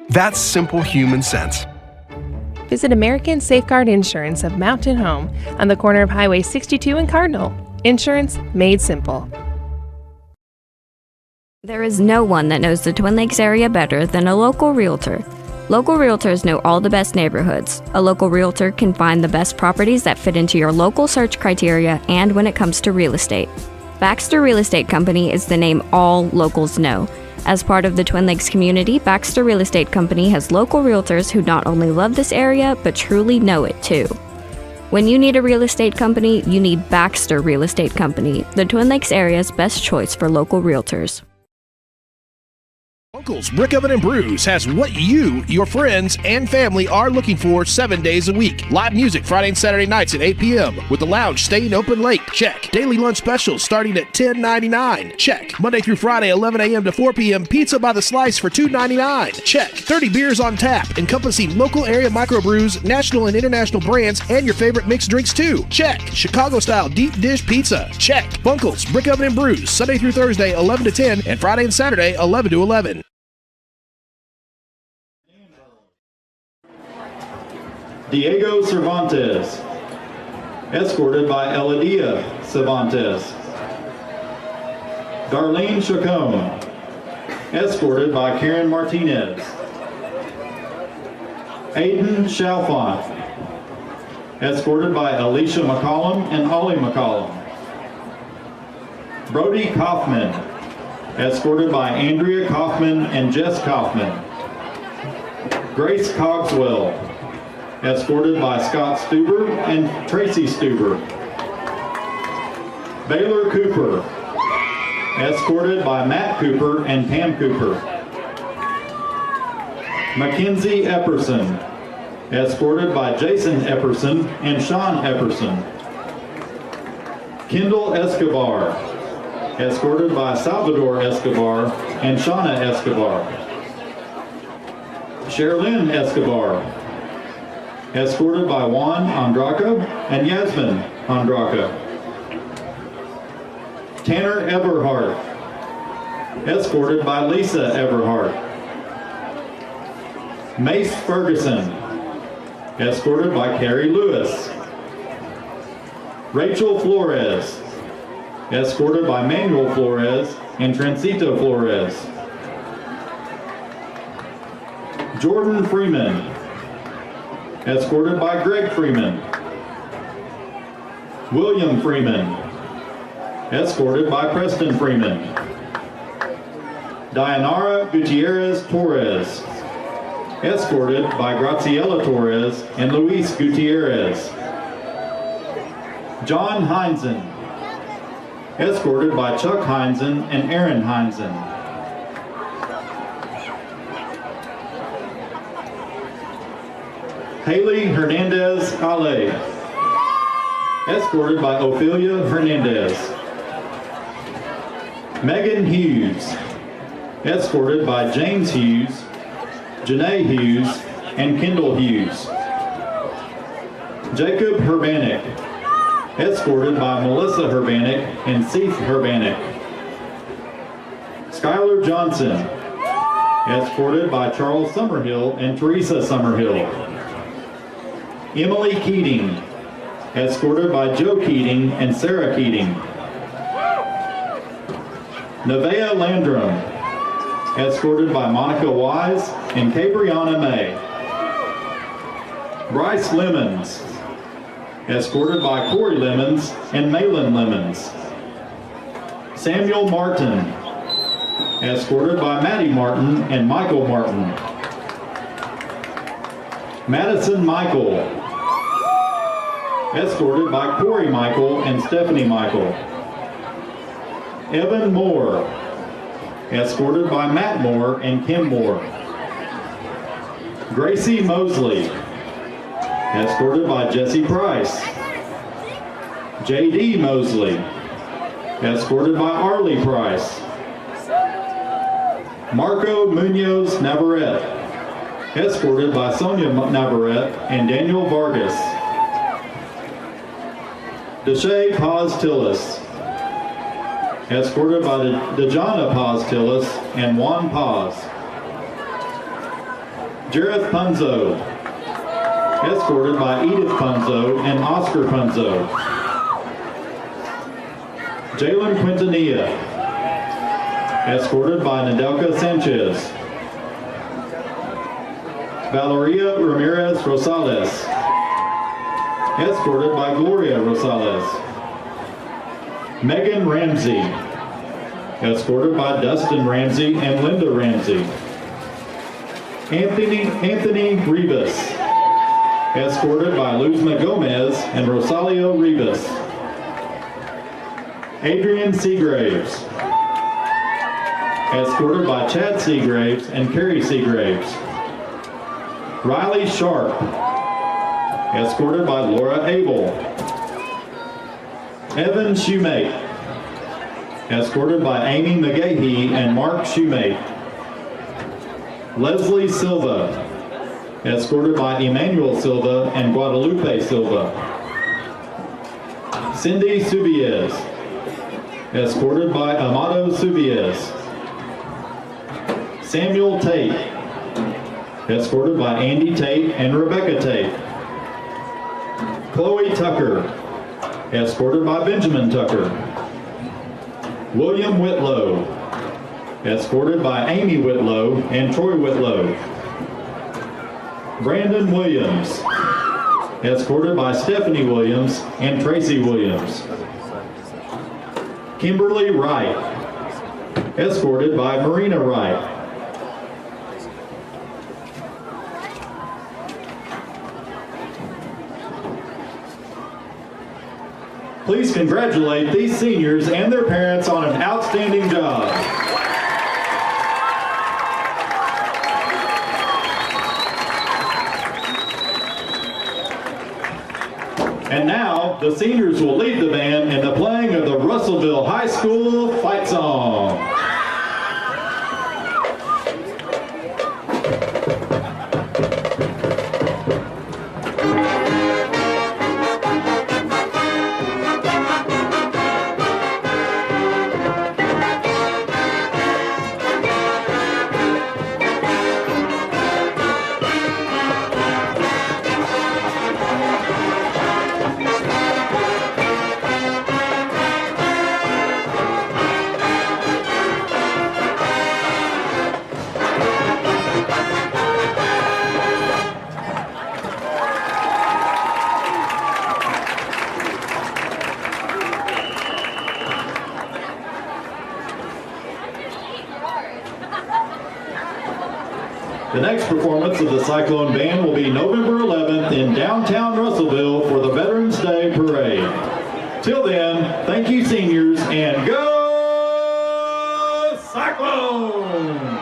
V: That's simple human sense.
W: Visit American Safeguard Insurance of Mountain Home on the corner of Highway 62 and Cardinal. Insurance made simple.
X: There is no one that knows the Twin Lakes area better than a local realtor. Local realtors know all the best neighborhoods. A local realtor can find the best properties that fit into your local search criteria and when it comes to real estate. Baxter Real Estate Company is the name all locals know. As part of the Twin Lakes community, Baxter Real Estate Company has local realtors who not only love this area, but truly know it too. When you need a real estate company, you need Baxter Real Estate Company, the Twin Lakes area's best choice for local realtors.
Y: Uncle's Brick Oven and Brews has what you, your friends, and family are looking for 7 days a week. Live music Friday and Saturday nights at 8 p.m. with the lounge staying open late. Check. Daily lunch specials starting at $10.99. Check. Monday through Friday 11 a.m. to 4 p.m. pizza by the slice for $2.99. Check. 30 beers on tap encompassing local area microbrews, national and international brands, and your favorite mixed drinks too. Check. Chicago-style deep dish pizza. Check. Bunkle's Brick Oven and Brews Sunday through Thursday 11 to 10 and Friday and Saturday 11 to 11.
Z: Diego Cervantes, escorted by Eladia Cervantes. Darlene Chacon, escorted by Karen Martinez. Aiden Chalfont, escorted by Alicia McCollum and Ollie McCollum. Brody Kaufman, escorted by Andrea Kaufman and Jess Kaufman. Grace Cogswell, escorted by Scott Stuber and Tracy Stuber. Baylor Cooper, escorted by Matt Cooper and Pam Cooper. Mackenzie Epperson, escorted by Jason Epperson and Sean Epperson. Kendall Escobar, escorted by Salvador Escobar and Shauna Escobar. Sherilyn Escobar, escorted by Juan Andraca and Yasmin Andraca. Tanner Everhart, escorted by Lisa Everhart. Mace Ferguson, escorted by Carrie Lewis. Rachel Flores, escorted by Manuel Flores and Transito Flores. Jordan Freeman, escorted by Greg Freeman. William Freeman, escorted by Preston Freeman. Dayanara Gutierrez Torres, escorted by Graciela Torres and Luis Gutierrez. John Heinzen, escorted by Chuck Heinzen and Aaron Heinzen. Haley Hernandez Ale, escorted by Ophelia Hernandez. Megan Hughes, escorted by James Hughes, Janae Hughes, and Kendall Hughes. Jacob Herbanek, escorted by Melissa Herbanek and Seth Herbanek. Skylar Johnson, escorted by Charles Summerhill and Teresa Summerhill. Emily Keating, escorted by Joe Keating and Sarah Keating. Nevaeh Landrum, escorted by Monica Wise and Cabriana May. Bryce Lemons, escorted by Corey Lemons and Malin Lemons. Samuel Martin, escorted by Maddie Martin and Michael Martin. Madison Michael, escorted by Corey Michael and Stephanie Michael. Evan Moore, escorted by Matt Moore and Kim Moore. Gracie Mosley, escorted by Jesse Price. J.D. Mosley, escorted by Arlie Price. Marco Munoz Navarrete, escorted by Sonia Navarrete and Daniel Vargas. Deshae Paz Tillis, escorted by Dejana Paz Tillis and Juan Paz. Jareth Punzo, escorted by Edith Punzo and Oscar Punzo. Jalen Quintanilla, escorted by Nadelka Sanchez. Valeria Ramirez Rosales, escorted by Gloria Rosales. Megan Ramsey, escorted by Dustin Ramsey and Linda Ramsey. Anthony Rivas, escorted by Luzma Gomez and Rosalio Rivas. Adrian Seagraves, escorted by Chad Seagraves and Carrie Seagraves. Riley Sharp, escorted by Laura Abel. Evan Shoemate, escorted by Amy McGahee and Mark Shoemate. Leslie Silva, escorted by Emmanuel Silva and Guadalupe Silva. Cindy Subiez, escorted by Amado Subiez. Samuel Tate, escorted by Andy Tate and Rebecca Tate. Chloe Tucker, escorted by Benjamin Tucker. William Whitlow, escorted by Amy Whitlow and Troy Whitlow. Brandon Williams, escorted by Stephanie Williams and Tracy Williams. Kimberly Wright, escorted by Marina Wright. Please congratulate these seniors and their parents on an outstanding job. And now, the seniors will lead the band in the playing of the Russellville High School fight song. The next performance of the Cyclone Band will be November 11th in downtown Russellville for the Veterans Day Parade. Till then, thank you seniors, and go Cyclones!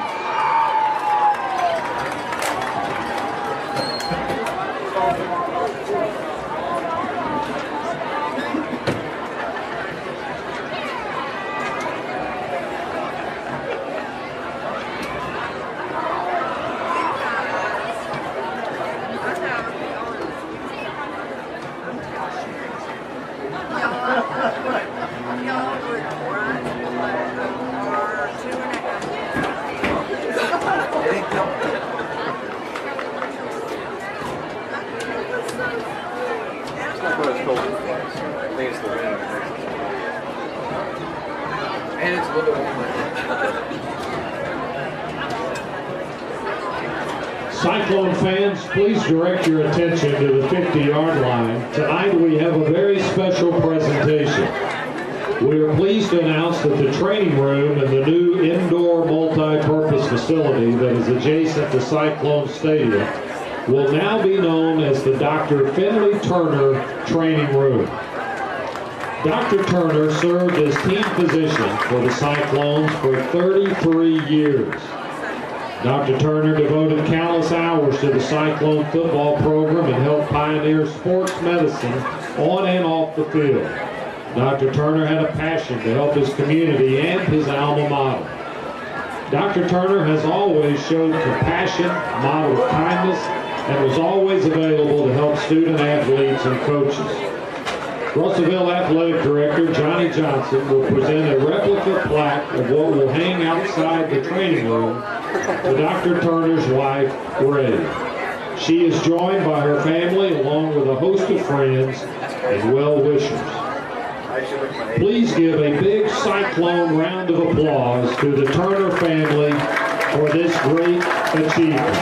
B: And it's a little bit warmer.
A: Cyclone fans, please direct your attention to the 50-yard line. Tonight we have a very special presentation. We are pleased to announce that the training room in the new indoor multi-purpose facility that is adjacent to Cyclone Stadium will now be known as the Dr. Finley Turner Training Room. Dr. Turner served as team physician for the Cyclones for 33 years. Dr. Turner devoted countless hours to the Cyclone football program and helped pioneer sports medicine on and off the field. Dr. Turner had a passion to help his community and his alma mater. Dr. Turner has always showed compassion, modeled kindness, and was always available to help student athletes and coaches. Russellville Athletic Director Johnny Johnson will present a replica plaque of what will hang outside the training room to Dr. Turner's wife, Ray. She is joined by her family along with a host of friends and well-wishers. Please give a big Cyclone round of applause to the Turner family for this great achievement.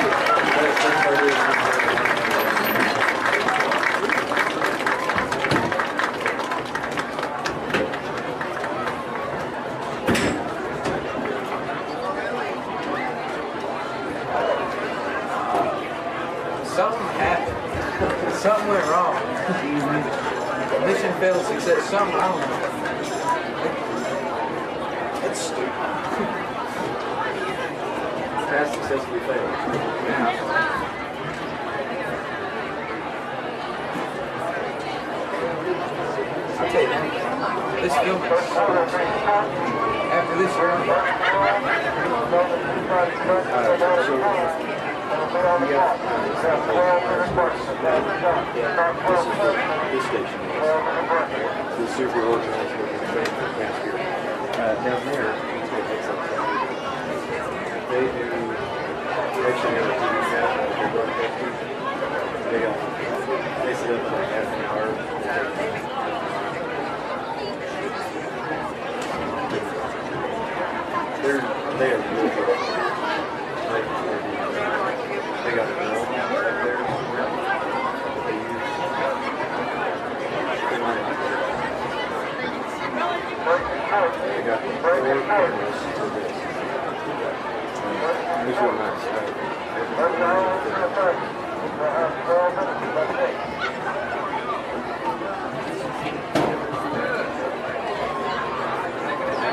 B: Something happened. Something went wrong. Mission failed success. Something, I don't know. That's stupid. Past successfully failed. I'll tell you that. This film is after this year.
D: This station is the super organized work and training for the past year. Down there, they do actually have a TV set for broadcasting. They set up like half an hour. They are really good. They got a drone up there that they use. They got 4 cameras to this. It's real nice.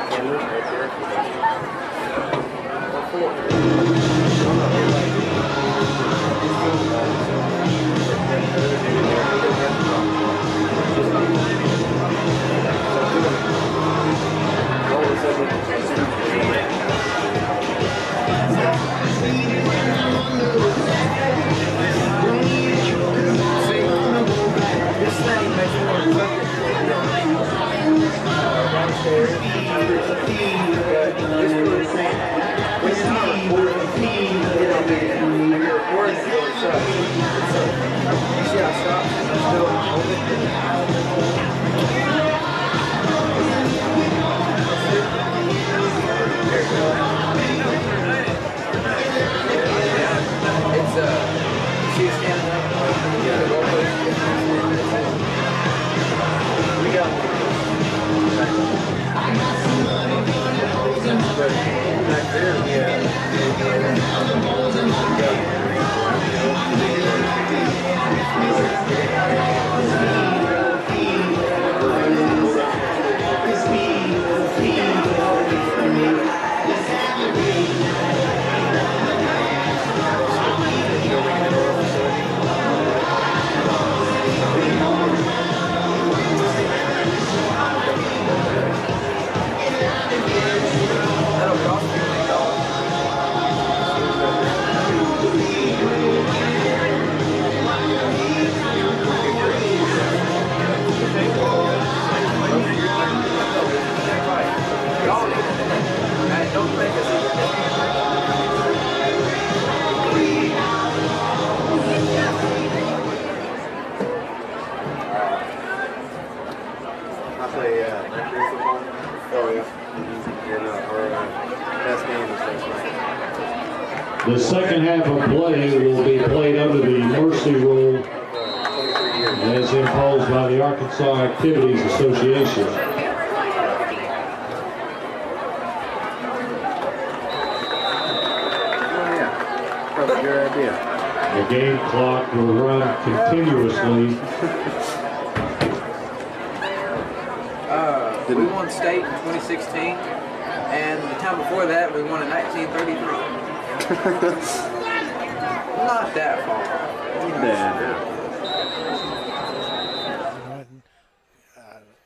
D: Cameras right there. 4. play Mercury football. Oh, yeah. And our best game was last night.
A: The second half of play will be played under the mercy rule as imposed by the Arkansas Activities Association.
D: That's a good idea.
A: The game clock will run continuously.
B: We won state in 2016, and the time before that we won in 1933. Not that far.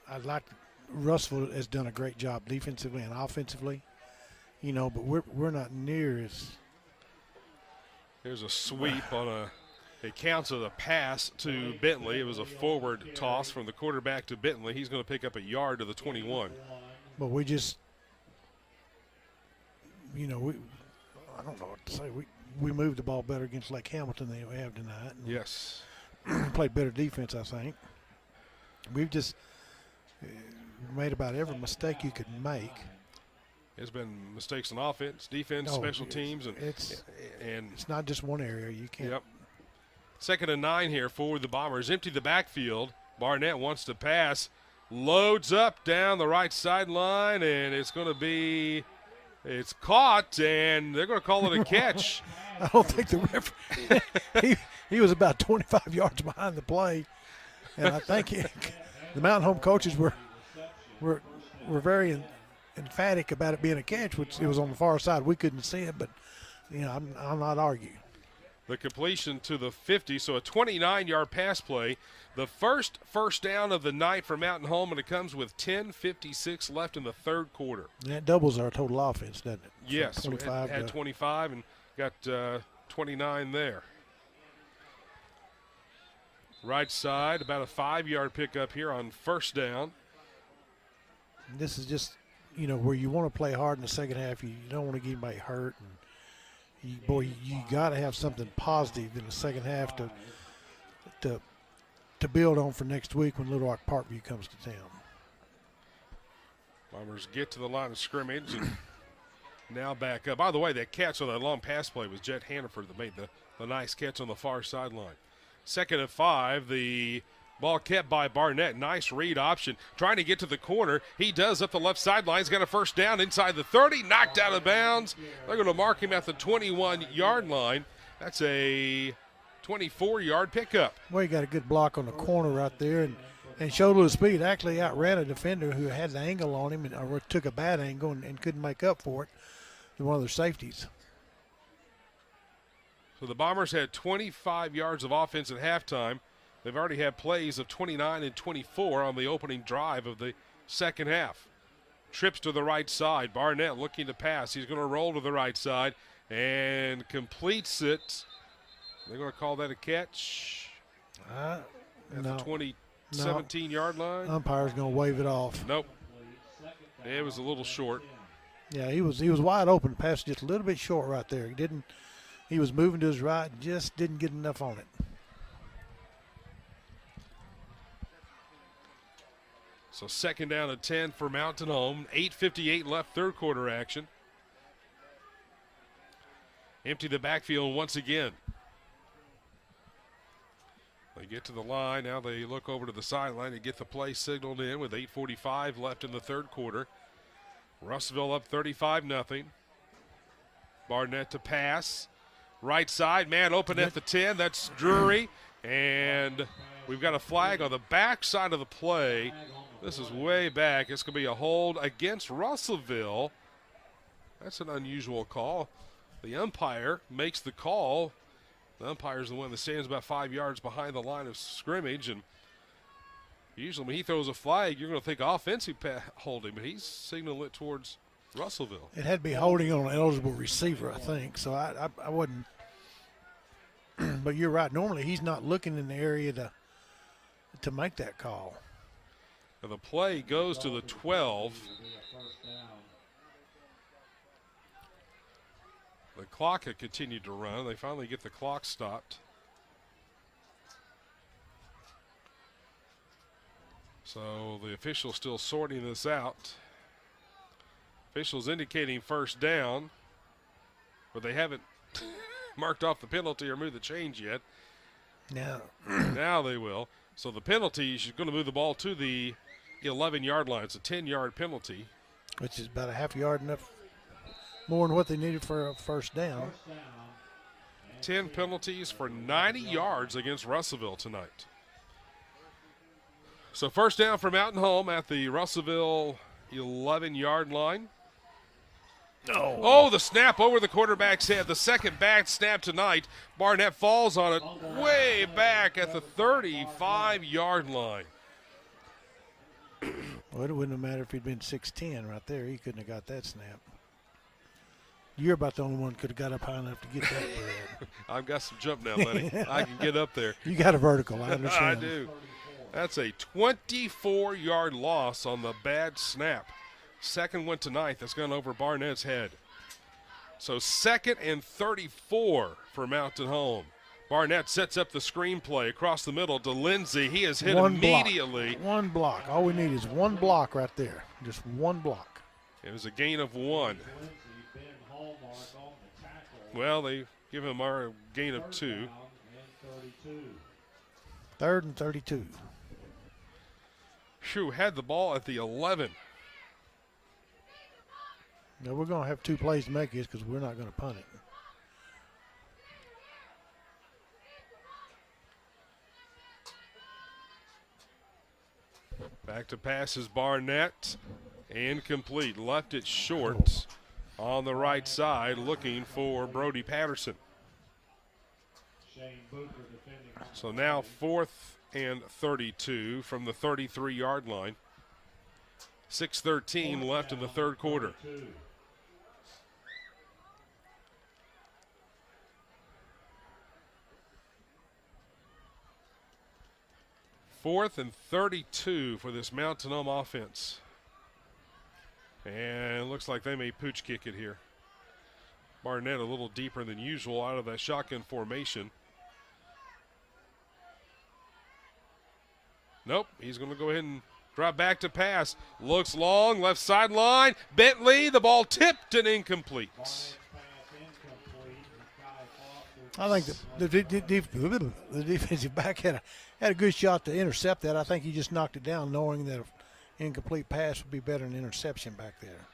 F: I'd like Russellville has done a great job defensively and offensively, but we're not near as.
E: Here's a sweep on it counts as a pass to Bentley. It was a forward toss from the quarterback to Bentley. He's going to pick up a yard to the 21.
F: But we just, I don't know what to say. We moved the ball better against Lake Hamilton than we have tonight.
E: Yes.
F: Played better defense, I think. We've just made about every mistake you could make.
E: There's been mistakes on offense, defense, special teams, and
F: it's not just one area. You can't.
E: Yep. 2nd and 9 here for the Bombers. Empty the backfield. Barnett wants to pass. Loads up down the right sideline, and it's caught, and they're going to call it a catch.
F: I don't think the referee, he was about 25 yards behind the play, and I think the Mountain Home coaches were very emphatic about it being a catch, which it was on the far side. We couldn't see it, but I'll not argue.
E: The completion to the 50, so a 29-yard pass play. The first down of the night for Mountain Home, and it comes with 10:56 left in the third quarter.
F: And that doubles our total offense, doesn't it?
E: Yes,
F: 25
E: had 25 and got 29 there. Right side, about a 5-yard pickup here on first down.
F: This is just, where you want to play hard in the second half. You don't want to get anybody hurt. And you got to have something positive in the second half to build on for next week when Little Rock Parkview comes to town.
E: Bombers get to the line of scrimmage and now back up. By the way, that catch on that long pass play was Jet Hannaford that made the nice catch on the far sideline. 2nd and 5, the ball kept by Barnett. Nice read option. Trying to get to the corner. He does up the left sideline. He's got a first down inside the 30. Knocked out of bounds. They're going to mark him at the 21-yard line. That's a 24-yard pickup.
F: Well, he got a good block on the corner right there and showed a little speed. Actually outran a defender who had the angle on him or took a bad angle and couldn't make up for it to one of their safeties.
E: So the Bombers had 25 yards of offense at halftime. They've already had plays of 29 and 24 on the opening drive of the second half. Trips to the right side. Barnett looking to pass. He's going to roll to the right side and completes it. They're going to call that a catch at the 17-yard line.
F: Umpire's going to wave it off.
E: Nope. It was a little short.
F: Yeah, he was wide open. The pass just a little bit short right there. He was moving to his right, just didn't get enough on it.
E: So 2nd down and 10 for Mountain Home. 8:58 left, third quarter action. Empty the backfield once again. They get to the line. Now they look over to the sideline and get the play signaled in with 8:45 left in the third quarter. Russellville up 35-0. Barnett to pass. Right side, man open at the 10. That's Drury. And we've got a flag on the back side of the play. This is way back. It's going to be a hold against Russellville. That's an unusual call. The umpire makes the call. The umpire's the one that stands about 5 yards behind the line of scrimmage. And usually when he throws a flag, you're going to think offensive holding, but he's signaling it towards Russellville.
F: It had to be holding on an eligible receiver, I think. So I wouldn't. But you're right. Normally he's not looking in the area to make that call.
E: And the play goes to the 12. The clock had continued to run. They finally get the clock stopped. So the official still sorting this out. Officials indicating first down, but they haven't marked off the penalty or moved the change yet.
F: Now,
E: now they will. So the penalty is going to move the ball to the 11-yard line. It's a 10-yard penalty.
F: Which is about a half yard enough more than what they needed for a first down.
E: 10 penalties for 90 yards against Russellville tonight. So first down for Mountain Home at the Russellville 11-yard line. Oh, the snap over the quarterback's head. The second bad snap tonight. Barnett falls on it way back at the 35-yard line.
F: Well, it wouldn't have mattered if he'd been 6'10" right there. He couldn't have got that snap. You're about the only one could have got up high enough to get that, Brad.
E: I've got some jump now, buddy. I can get up there.
F: You got a vertical, I understand.
E: I do. That's a 24-yard loss on the bad snap. Second one tonight that's gone over Barnett's head. So 2nd and 34 for Mountain Home. Barnett sets up the screenplay across the middle to Lindsey. He is hit immediately.
F: One block. All we need is one block right there. Just one block.
E: It was a gain of 1. Well, they give him our gain of 2.
F: 3rd and 32.
E: Shoo had the ball at the 11.
F: Now we're going to have 2 plays to make this because we're not going to punt it.
E: Back to passes Barnett. Incomplete. Left it short on the right side looking for Brody Patterson. So now 4th and 32 from the 33-yard line. 6:13 left in the third quarter. Fourth and 32 for this Mountain Home offense. And it looks like they may pooch kick it here. Barnett a little deeper than usual out of that shotgun formation. Nope, he's going to go ahead and drop back to pass. Looks long, left sideline. Bentley, the ball tipped and incomplete.
F: I think the defensive back had a good shot to intercept that. I think he just knocked it down knowing that an incomplete pass would be better than an interception back there.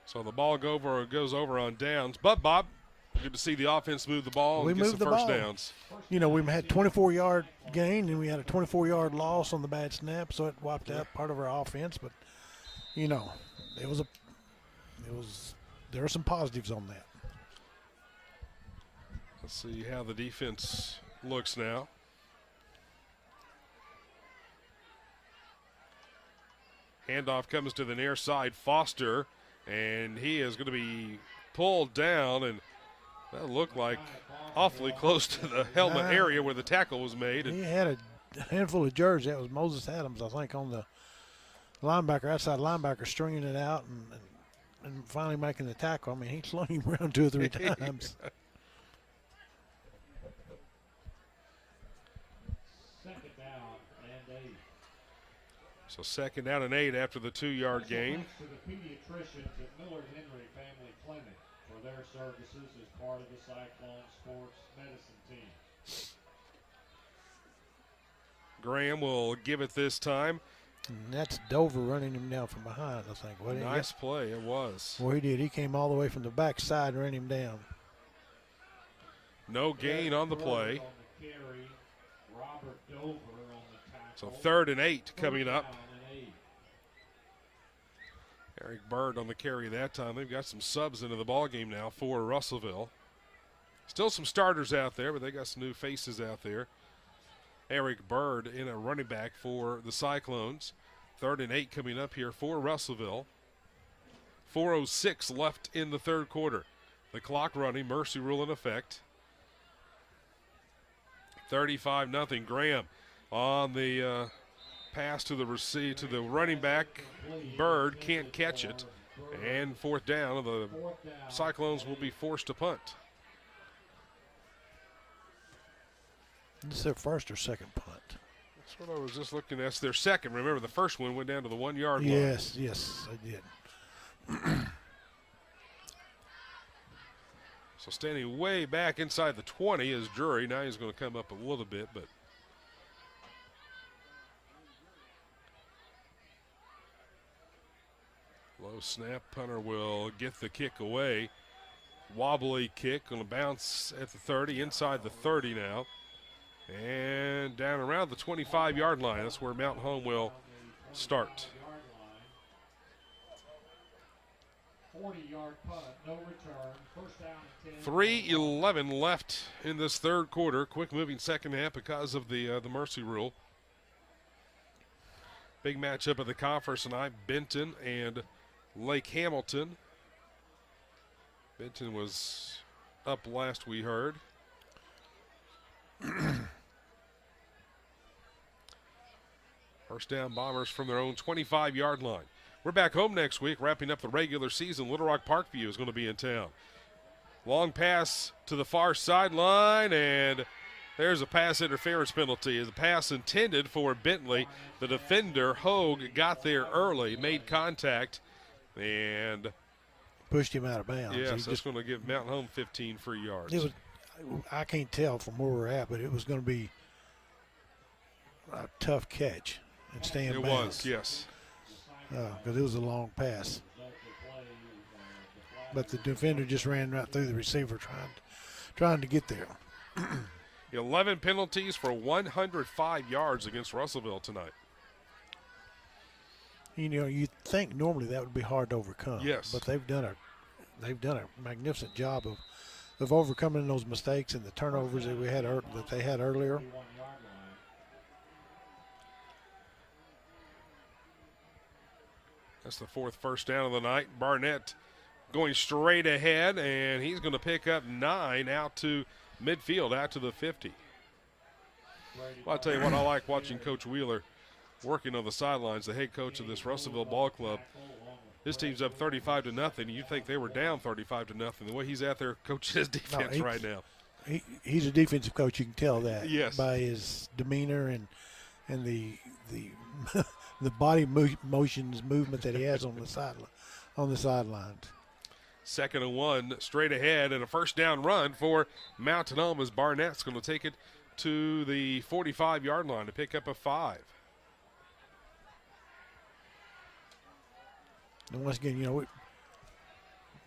E: So the ball goes over on downs. But, Bob, good to see the offense move the ball and get some first downs.
F: You know, we had 24-yard gain and we had a 24-yard loss on the bad snap, so it wiped out part of our offense. But, you know, there are some positives on that.
E: Let's see how the defense looks now. Handoff comes to the near side, Foster, and he is going to be pulled down, and that looked like awfully close to the helmet area where the tackle was made.
F: He had a handful of jerseys. That was Moses Adams, I think, on the linebacker, outside linebacker, stringing it out and finally making the tackle. I mean, he slung him around 2 or 3 times.
E: So 2nd down and 8 after the 2-yard gain.
A: To the pediatricians at Miller Henry Family Clinic for their services as part of the Cyclone Sports Medicine team.
E: Graham will give it this time.
F: And that's Dover running him down from behind, I think.
E: Nice play, it was.
F: Well, he did. He came all the way from the backside and ran him down.
E: No gain on the play.
A: Robert Dover on the tackle.
E: So 3rd and 8 coming up. Eric Bird on the carry that time. They've got some subs into the ball game now for Russellville. Still some starters out there, but they got some new faces out there. Eric Bird in a running back for the Cyclones. 3rd and 8 coming up here for Russellville. 4:06 left in the third quarter. The clock running, mercy rule in effect. 35-0. Graham on the pass to the running back. Bird can't catch it. And 4th down, the Cyclones will be forced to punt.
F: This is their first or second punt.
E: That's what I was just looking at. That's their second. Remember, the first one went down to the 1 yard line.
F: Yes, I did.
E: So standing way back inside the 20 is Drury. Now he's going to come up a little bit, but low snap. Punter will get the kick away. Wobbly kick, going to bounce at the 30, inside the 30 now. And down around the 25-yard line. That's where Mountain Home will start.
G: 40-yard punt, no return, first down and 10.
E: 3:11 left in this third quarter. Quick moving second half because of the mercy rule. Big matchup of the conference tonight, Benton and Lake Hamilton. Benton was up last we heard. First down Bombers from their own 25-yard line. We're back home next week, wrapping up the regular season. Little Rock Parkview is going to be in town. Long pass to the far sideline, and there's a pass interference penalty. The pass intended for Bentley. The defender, Hogue, got there early, made contact, and
F: pushed him out of bounds.
E: Yes, that's going to give Mountain Home 15 free yards.
F: It was, I can't tell from where we're at, but it was going to be a tough catch and stay in bounds.
E: It was, yes.
F: Because it was a long pass. But the defender just ran right through the receiver trying to get there.
E: 11 penalties for 105 yards against Russellville tonight.
F: You know, you'd think normally that would be hard to overcome.
E: Yes.
F: But they've done a magnificent job of overcoming those mistakes and the turnovers that they had earlier.
E: That's the fourth first down of the night. Barnett going straight ahead, and he's going to pick up 9 out to midfield, out to the 50. Well, I'll tell you what, I like watching Coach Wheeler working on the sidelines, the head coach of this Russellville ball club. His team's up 35-0. You'd think they were down 35-0. The way he's out there coaching his defense right now.
F: He's a defensive coach. You can tell that
E: by
F: his demeanor and the the body motions movement that he has on the sidelines.
E: 2nd and 1, straight ahead, and a first down run for Mountain Home as Barnett's going to take it to the 45-yard line to pick up a 5.
F: And once again, you know,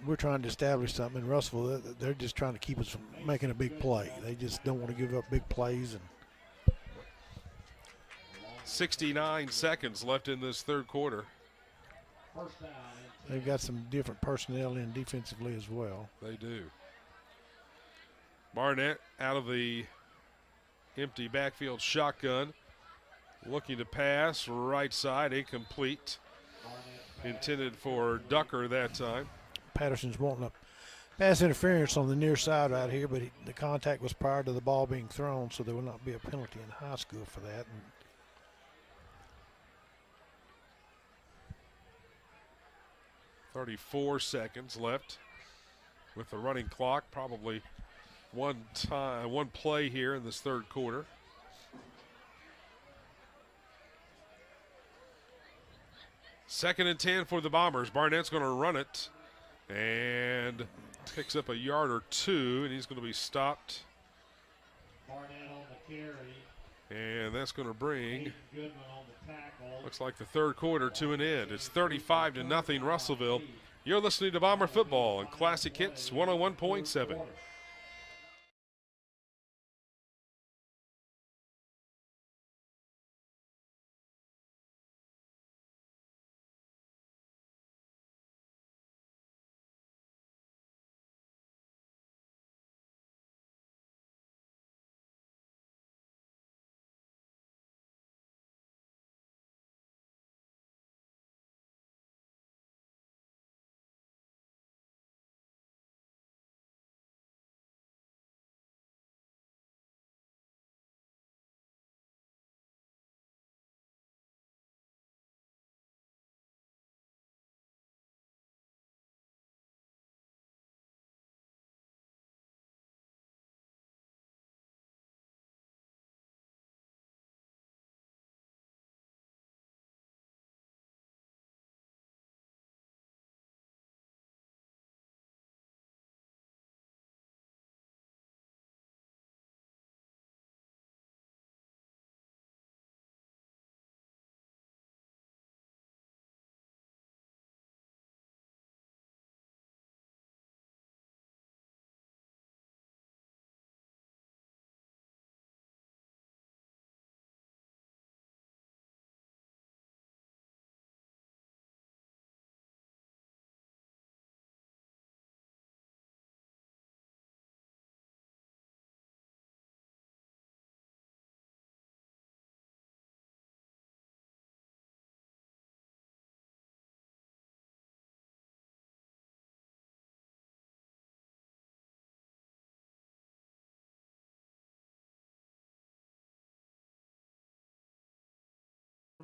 F: we're trying to establish something in Russellville. They're just trying to keep us from making a big play. They just don't want to give up big plays. And
E: 69 seconds left in this third quarter.
F: They've got some different personnel in defensively as well.
E: They do. Barnett out of the empty backfield shotgun. Looking to pass, right side, incomplete. Intended for Ducker that time.
F: Patterson's wanting a pass interference on the near side right here, but the contact was prior to the ball being thrown, so there will not be a penalty in high school for that. And
E: 34 seconds left with the running clock. Probably one play here in this third quarter. Second and 10 for the Bombers. Barnett's going to run it and picks up a yard or two, and he's going to be stopped.
G: Barnett on the carry.
E: And that's going to bring, looks like the third quarter to an end. It's 35-0 Russellville. You're listening to Bomber Football and Classic Hits 101.7.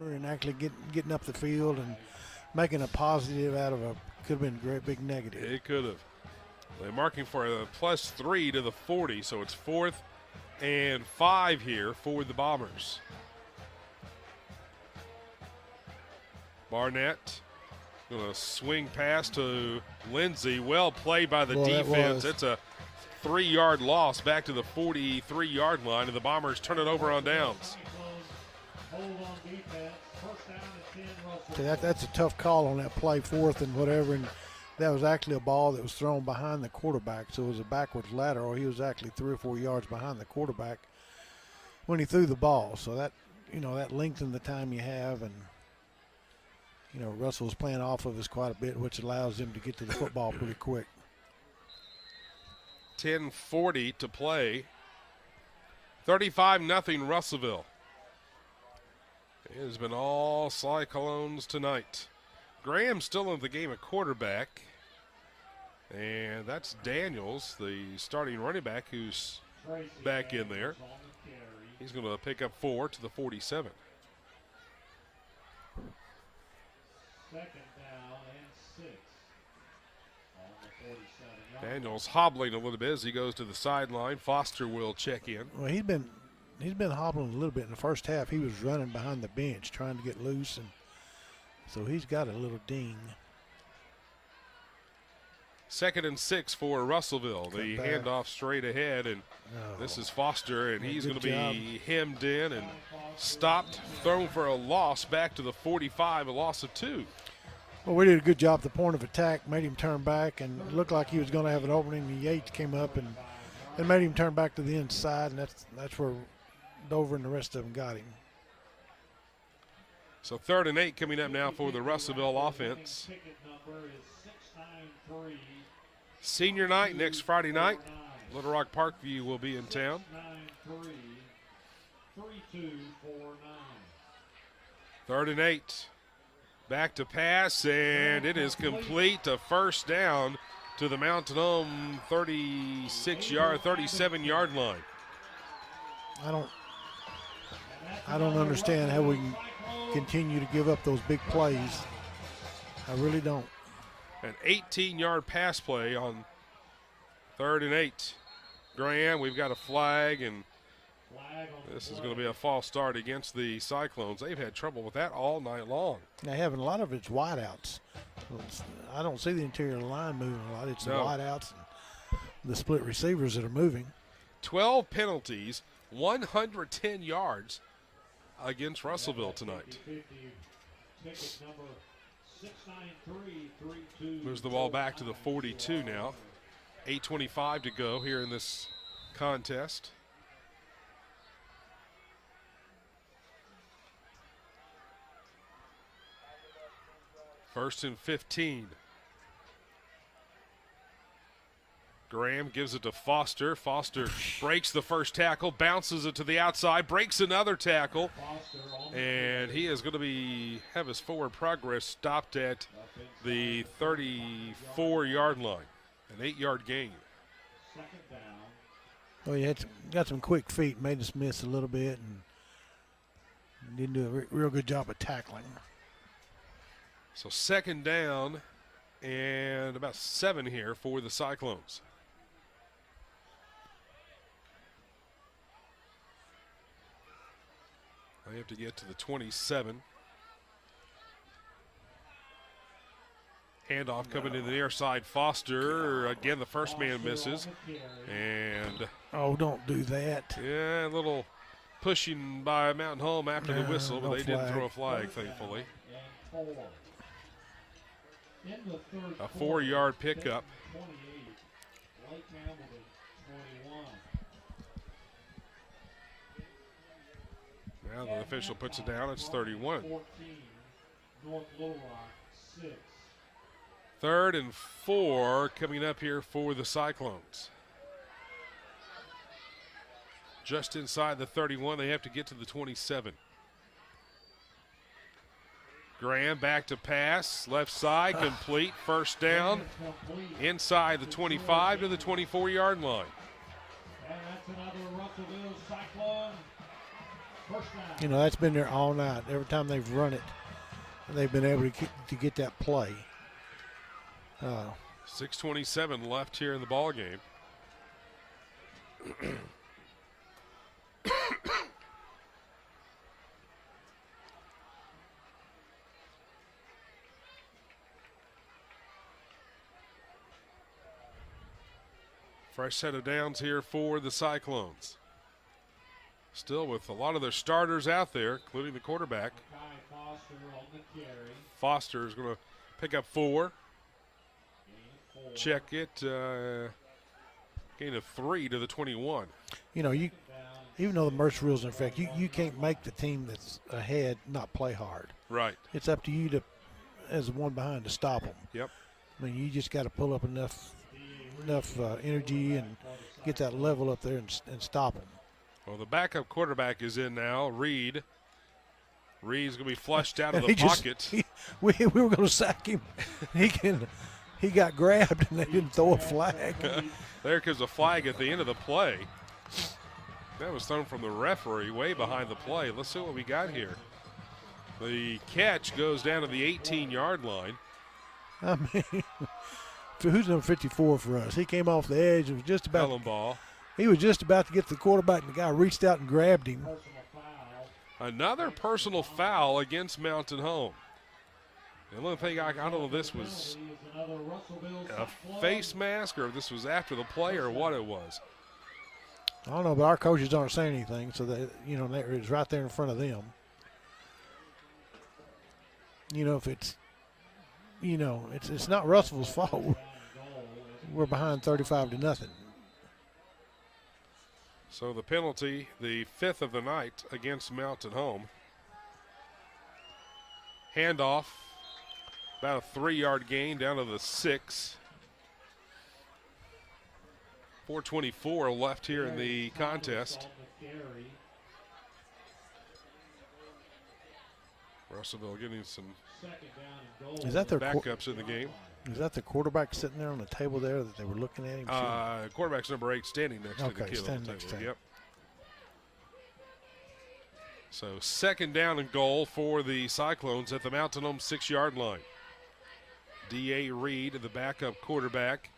F: And actually getting up the field and making a positive out of a could have been a great big negative.
E: It could have. They're marking for a +3 to the 40, so it's 4th and 5 here for the Bombers. Barnett going to swing pass to Lindsey. Well played by the defense. It's a 3-yard loss back to the 43-yard line, and the Bombers turn it over on downs.
F: That's a tough call on that play, 4th and whatever, and that was actually a ball that was thrown behind the quarterback, so it was a backwards lateral. He was actually 3 or 4 yards behind the quarterback when he threw the ball. So that, that lengthened the time you have, and Russell's playing off of us quite a bit, which allows him to get to the football pretty quick.
E: 10:40 to play. 35-0 Russellville. It has been all Cyclones tonight. Graham still in the game at quarterback. And that's Daniels, the starting running back, who's back in there. He's going to pick up 4 to the 47.
G: Second down and 6 on the 47.
E: Daniels hobbling a little bit as he goes to the sideline. Foster will check in.
F: Well, he's been hobbling a little bit in the first half. He was running behind the bench trying to get loose, and so he's got a little ding.
E: 2nd and 6 for Russellville. The handoff straight ahead, and this is Foster, and he's going to be hemmed in and stopped, thrown for a loss back to the 45, a loss of 2.
F: Well, we did a good job at the point of attack, made him turn back, and it looked like he was going to have an opening. And Yates came up and made him turn back to the inside, and that's where Dover and the rest of them got him.
E: So 3rd and 8 coming up now for the Russellville offense. Senior night next Friday night. Little Rock Parkview will be in town. 3rd and 8. Back to pass, and it is complete. A first down to the Mountain Home 37-yard line.
F: I don't understand how we can continue to give up those big plays. I really don't.
E: An 18-yard pass play on 3rd and 8. Graham, we've got a flag, and this is going to be a false start against the Cyclones. They've had trouble with that all night long.
F: They have, and a lot of it's wideouts. I don't see the interior line moving a lot. It's the wideouts and the split receivers that are moving.
E: 12 penalties, 110 yards against Russellville tonight. Moves the ball back to the 42 now. 8:25 to go here in this contest. First and 15. Graham gives it to Foster. Foster breaks the first tackle, bounces it to the outside, breaks another tackle, and he is going to have his forward progress stopped at the 34-yard line, an 8-yard gain.
F: Well, he got some quick feet, made us miss a little bit, and didn't do a real good job of tackling.
E: So 2nd down and about 7 here for the Cyclones. They have to get to the 27. Handoff coming in the near side. Foster, again, the first man misses. And
F: oh, don't do that.
E: Yeah, a little pushing by Mountain Home after the whistle, but they didn't throw a flag, thankfully. A 4-yard pickup. Now the official puts it down. It's 31. 3rd and 4 coming up here for the Cyclones. Just inside the 31, they have to get to the 27. Graham back to pass, left side, complete, first down, inside the 25 to the 24-yard line.
G: And that's another Russellville Cyclone
F: You know, that's been there all night. Every time they've run it, they've been able to get that play.
E: 6:27 left here in the ball game. Fresh set of downs here for the Cyclones. Still with a lot of their starters out there, including the quarterback. Foster is going to pick up 4. Check it. Gain of 3 to the 21.
F: You know, even though the Mercer rules in effect, you can't make the team that's ahead not play hard.
E: Right.
F: It's up to you to, as the one behind, to stop them.
E: Yep.
F: I mean, you just got to pull up enough energy and get that level up there and stop them.
E: Well, the backup quarterback is in now, Reed. Reed's going to be flushed out of the pocket.
F: We were going to sack him. He got grabbed and they didn't throw a flag.
E: There comes a flag at the end of the play. That was thrown from the referee way behind the play. Let's see what we got here. The catch goes down to the 18-yard line.
F: I mean, who's number 54 for us? He came off the edge and was just about.
E: Helen ball.
F: He was just about to get to the quarterback, and the guy reached out and grabbed him.
E: Another personal foul against Mountain Home. The only thing I don't know if this was a face mask or if this was after the play or what it was.
F: I don't know, but our coaches aren't saying anything, so that it's right there in front of them. You know, if it's not Russellville's fault. We're behind 35-0.
E: So the penalty, the 5th of the night against Mountain Home. Handoff, about a 3-yard gain down to the 6. 4:24 left here in the contest. Russellville getting some backups in the game.
F: Is that the quarterback sitting there on the table there that they were looking at him?
E: Quarterback's number 8 standing next to the kid on the
F: next to
E: table.
F: him.
E: Yep. So 2nd down and goal for the Cyclones at the Mountain Home 6-yard line. D.A. Reed, the backup quarterback.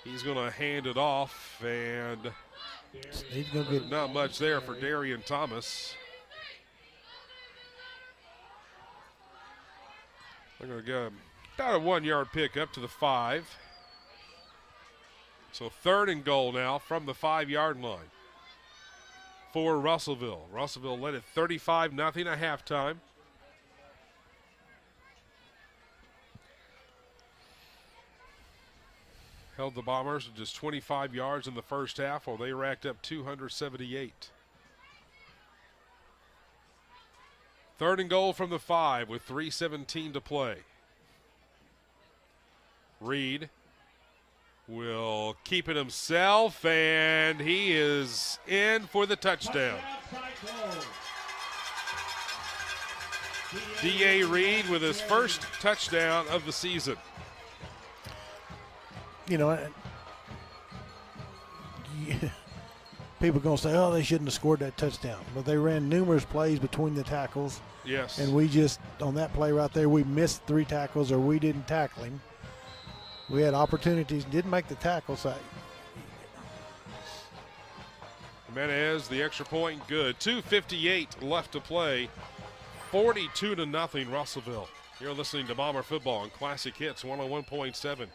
E: He's going to hand it off, and
F: he's gonna get
E: not much there for Darian Thomas. They're going to go about a 1-yard pick up to the 5. So 3rd and goal now from the 5-yard line for Russellville. Russellville led it 35-0 at halftime. Held the Bombers to just 25 yards in the first half while they racked up 278. 3rd and goal from the 5 with 3:17 to play. Reed will keep it himself, and he is in for the touchdown. D.A. Reed with his first touchdown of the season.
F: You know, people are going to say, oh, they shouldn't have scored that touchdown. But they ran numerous plays between the tackles.
E: Yes.
F: And we just, on that play right there, we missed 3 tackles or we didn't tackle him. We had opportunities, didn't make the tackle. So
E: Jimenez, the extra point, good. 2:58 left to play. 42-0 Russellville. You're listening to Bomber Football on Classic Hits 101.7.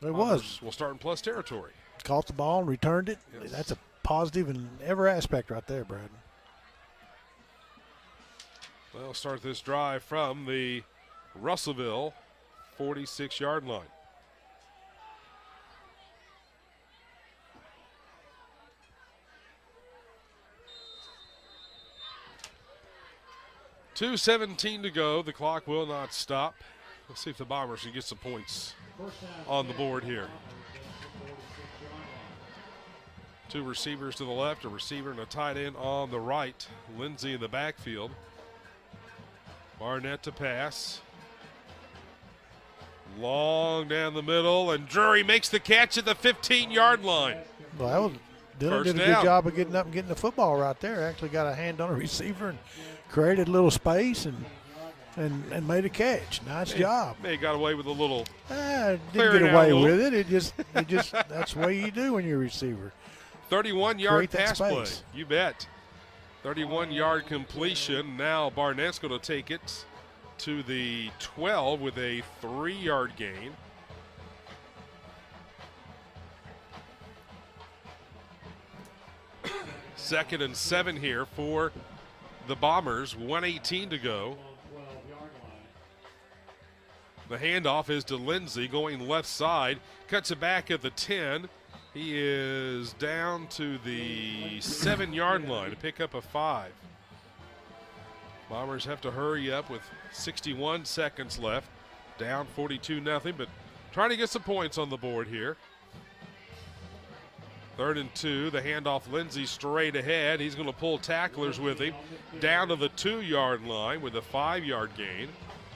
F: It was.
E: We'll start in plus territory.
F: Caught the ball and returned it.
E: Yes.
F: That's a positive in every aspect right there, Brad.
E: We'll start this drive from the Russellville 46-yard line. .2:17 to go. The clock will not stop. Let's see if the Bombers can get some points on the board here. Two receivers to the left, a receiver and a tight end on the right. Lindsey in the backfield. Barnett to pass. Long down the middle, and Drury makes the catch at the 15-yard line.
F: Well, that was Dylan did a good job of getting up and getting the football right there. Actually got a hand on a receiver and created a little space and made a catch. Nice job.
E: May got away with a little.
F: Didn't get away with it. It just that's the way you do when you're a receiver.
E: 31-yard pass play. You bet. 31-yard completion. Now Barnett's going to take it to the 12 with a 3-yard gain. Second and 7 here for the Bombers. 1:18 to go. The handoff is to Lindsey going left side. Cuts it back at the 10. He is down to the 7-yard line to pick up a 5. Bombers have to hurry up with 61 seconds left. Down 42-0, but trying to get some points on the board here. 3rd and 2, the handoff Lindsey straight ahead. He's going to pull tacklers with him down to the 2-yard line with a 5-yard gain.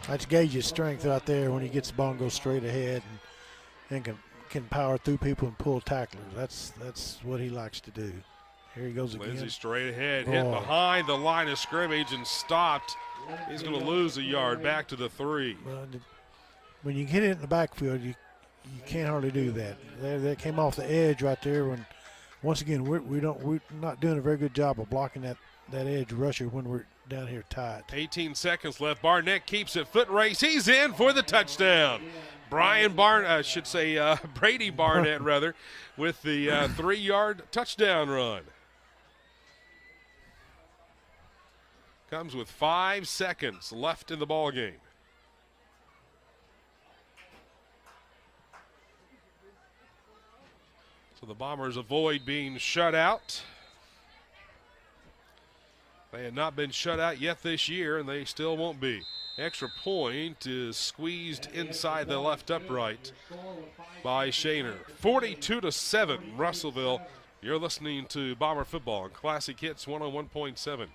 F: That's Gage's strength right there when he gets the ball and goes straight ahead and can power through people and pull tacklers. That's what he likes to do. Here he goes again.
E: Lindsey straight ahead, hit behind the line of scrimmage and stopped. He's going to lose a yard back to the 3.
F: Well, when you get it in the backfield, you can't hardly do that. They came off the edge right there. When once again we're not doing a very good job of blocking that edge rusher when we're down here tight.
E: 18 seconds left. Barnett keeps it. Foot race. He's in for the touchdown. Brady Barnett rather, with the 3-yard touchdown run. Comes with 5 seconds left in the ball game. So the Bombers avoid being shut out. They had not been shut out yet this year, and they still won't be. Extra point is squeezed inside the left upright by Shaner. 42-7, Russellville. You're listening to Bomber Football on Classic Hits 101.7.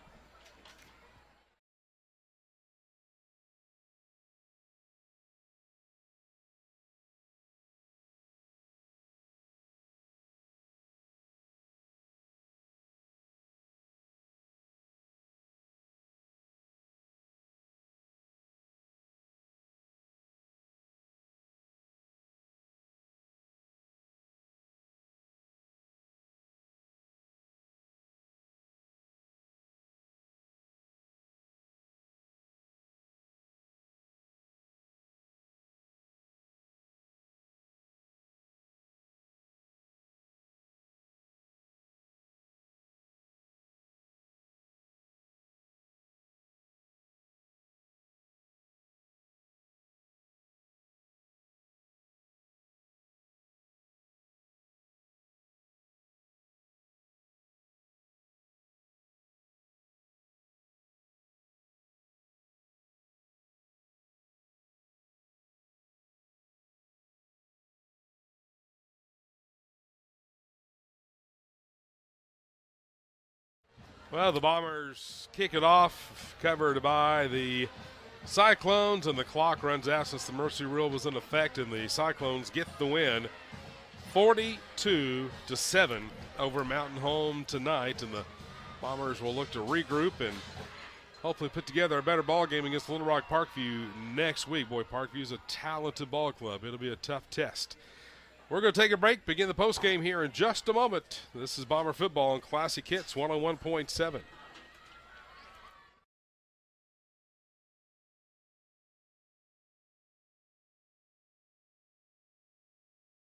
E: Well, the Bombers kick it off, covered by the Cyclones, and the clock runs out since the mercy rule was in effect, and the Cyclones get the win 42-7 over Mountain Home tonight, and the Bombers will look to regroup and hopefully put together a better ball game against Little Rock Parkview next week. Boy, Parkview's a talented ball club. It'll be a tough test. We're going to take a break, begin the postgame here in just a moment. This is Bomber Football on Classic Hits 101.7.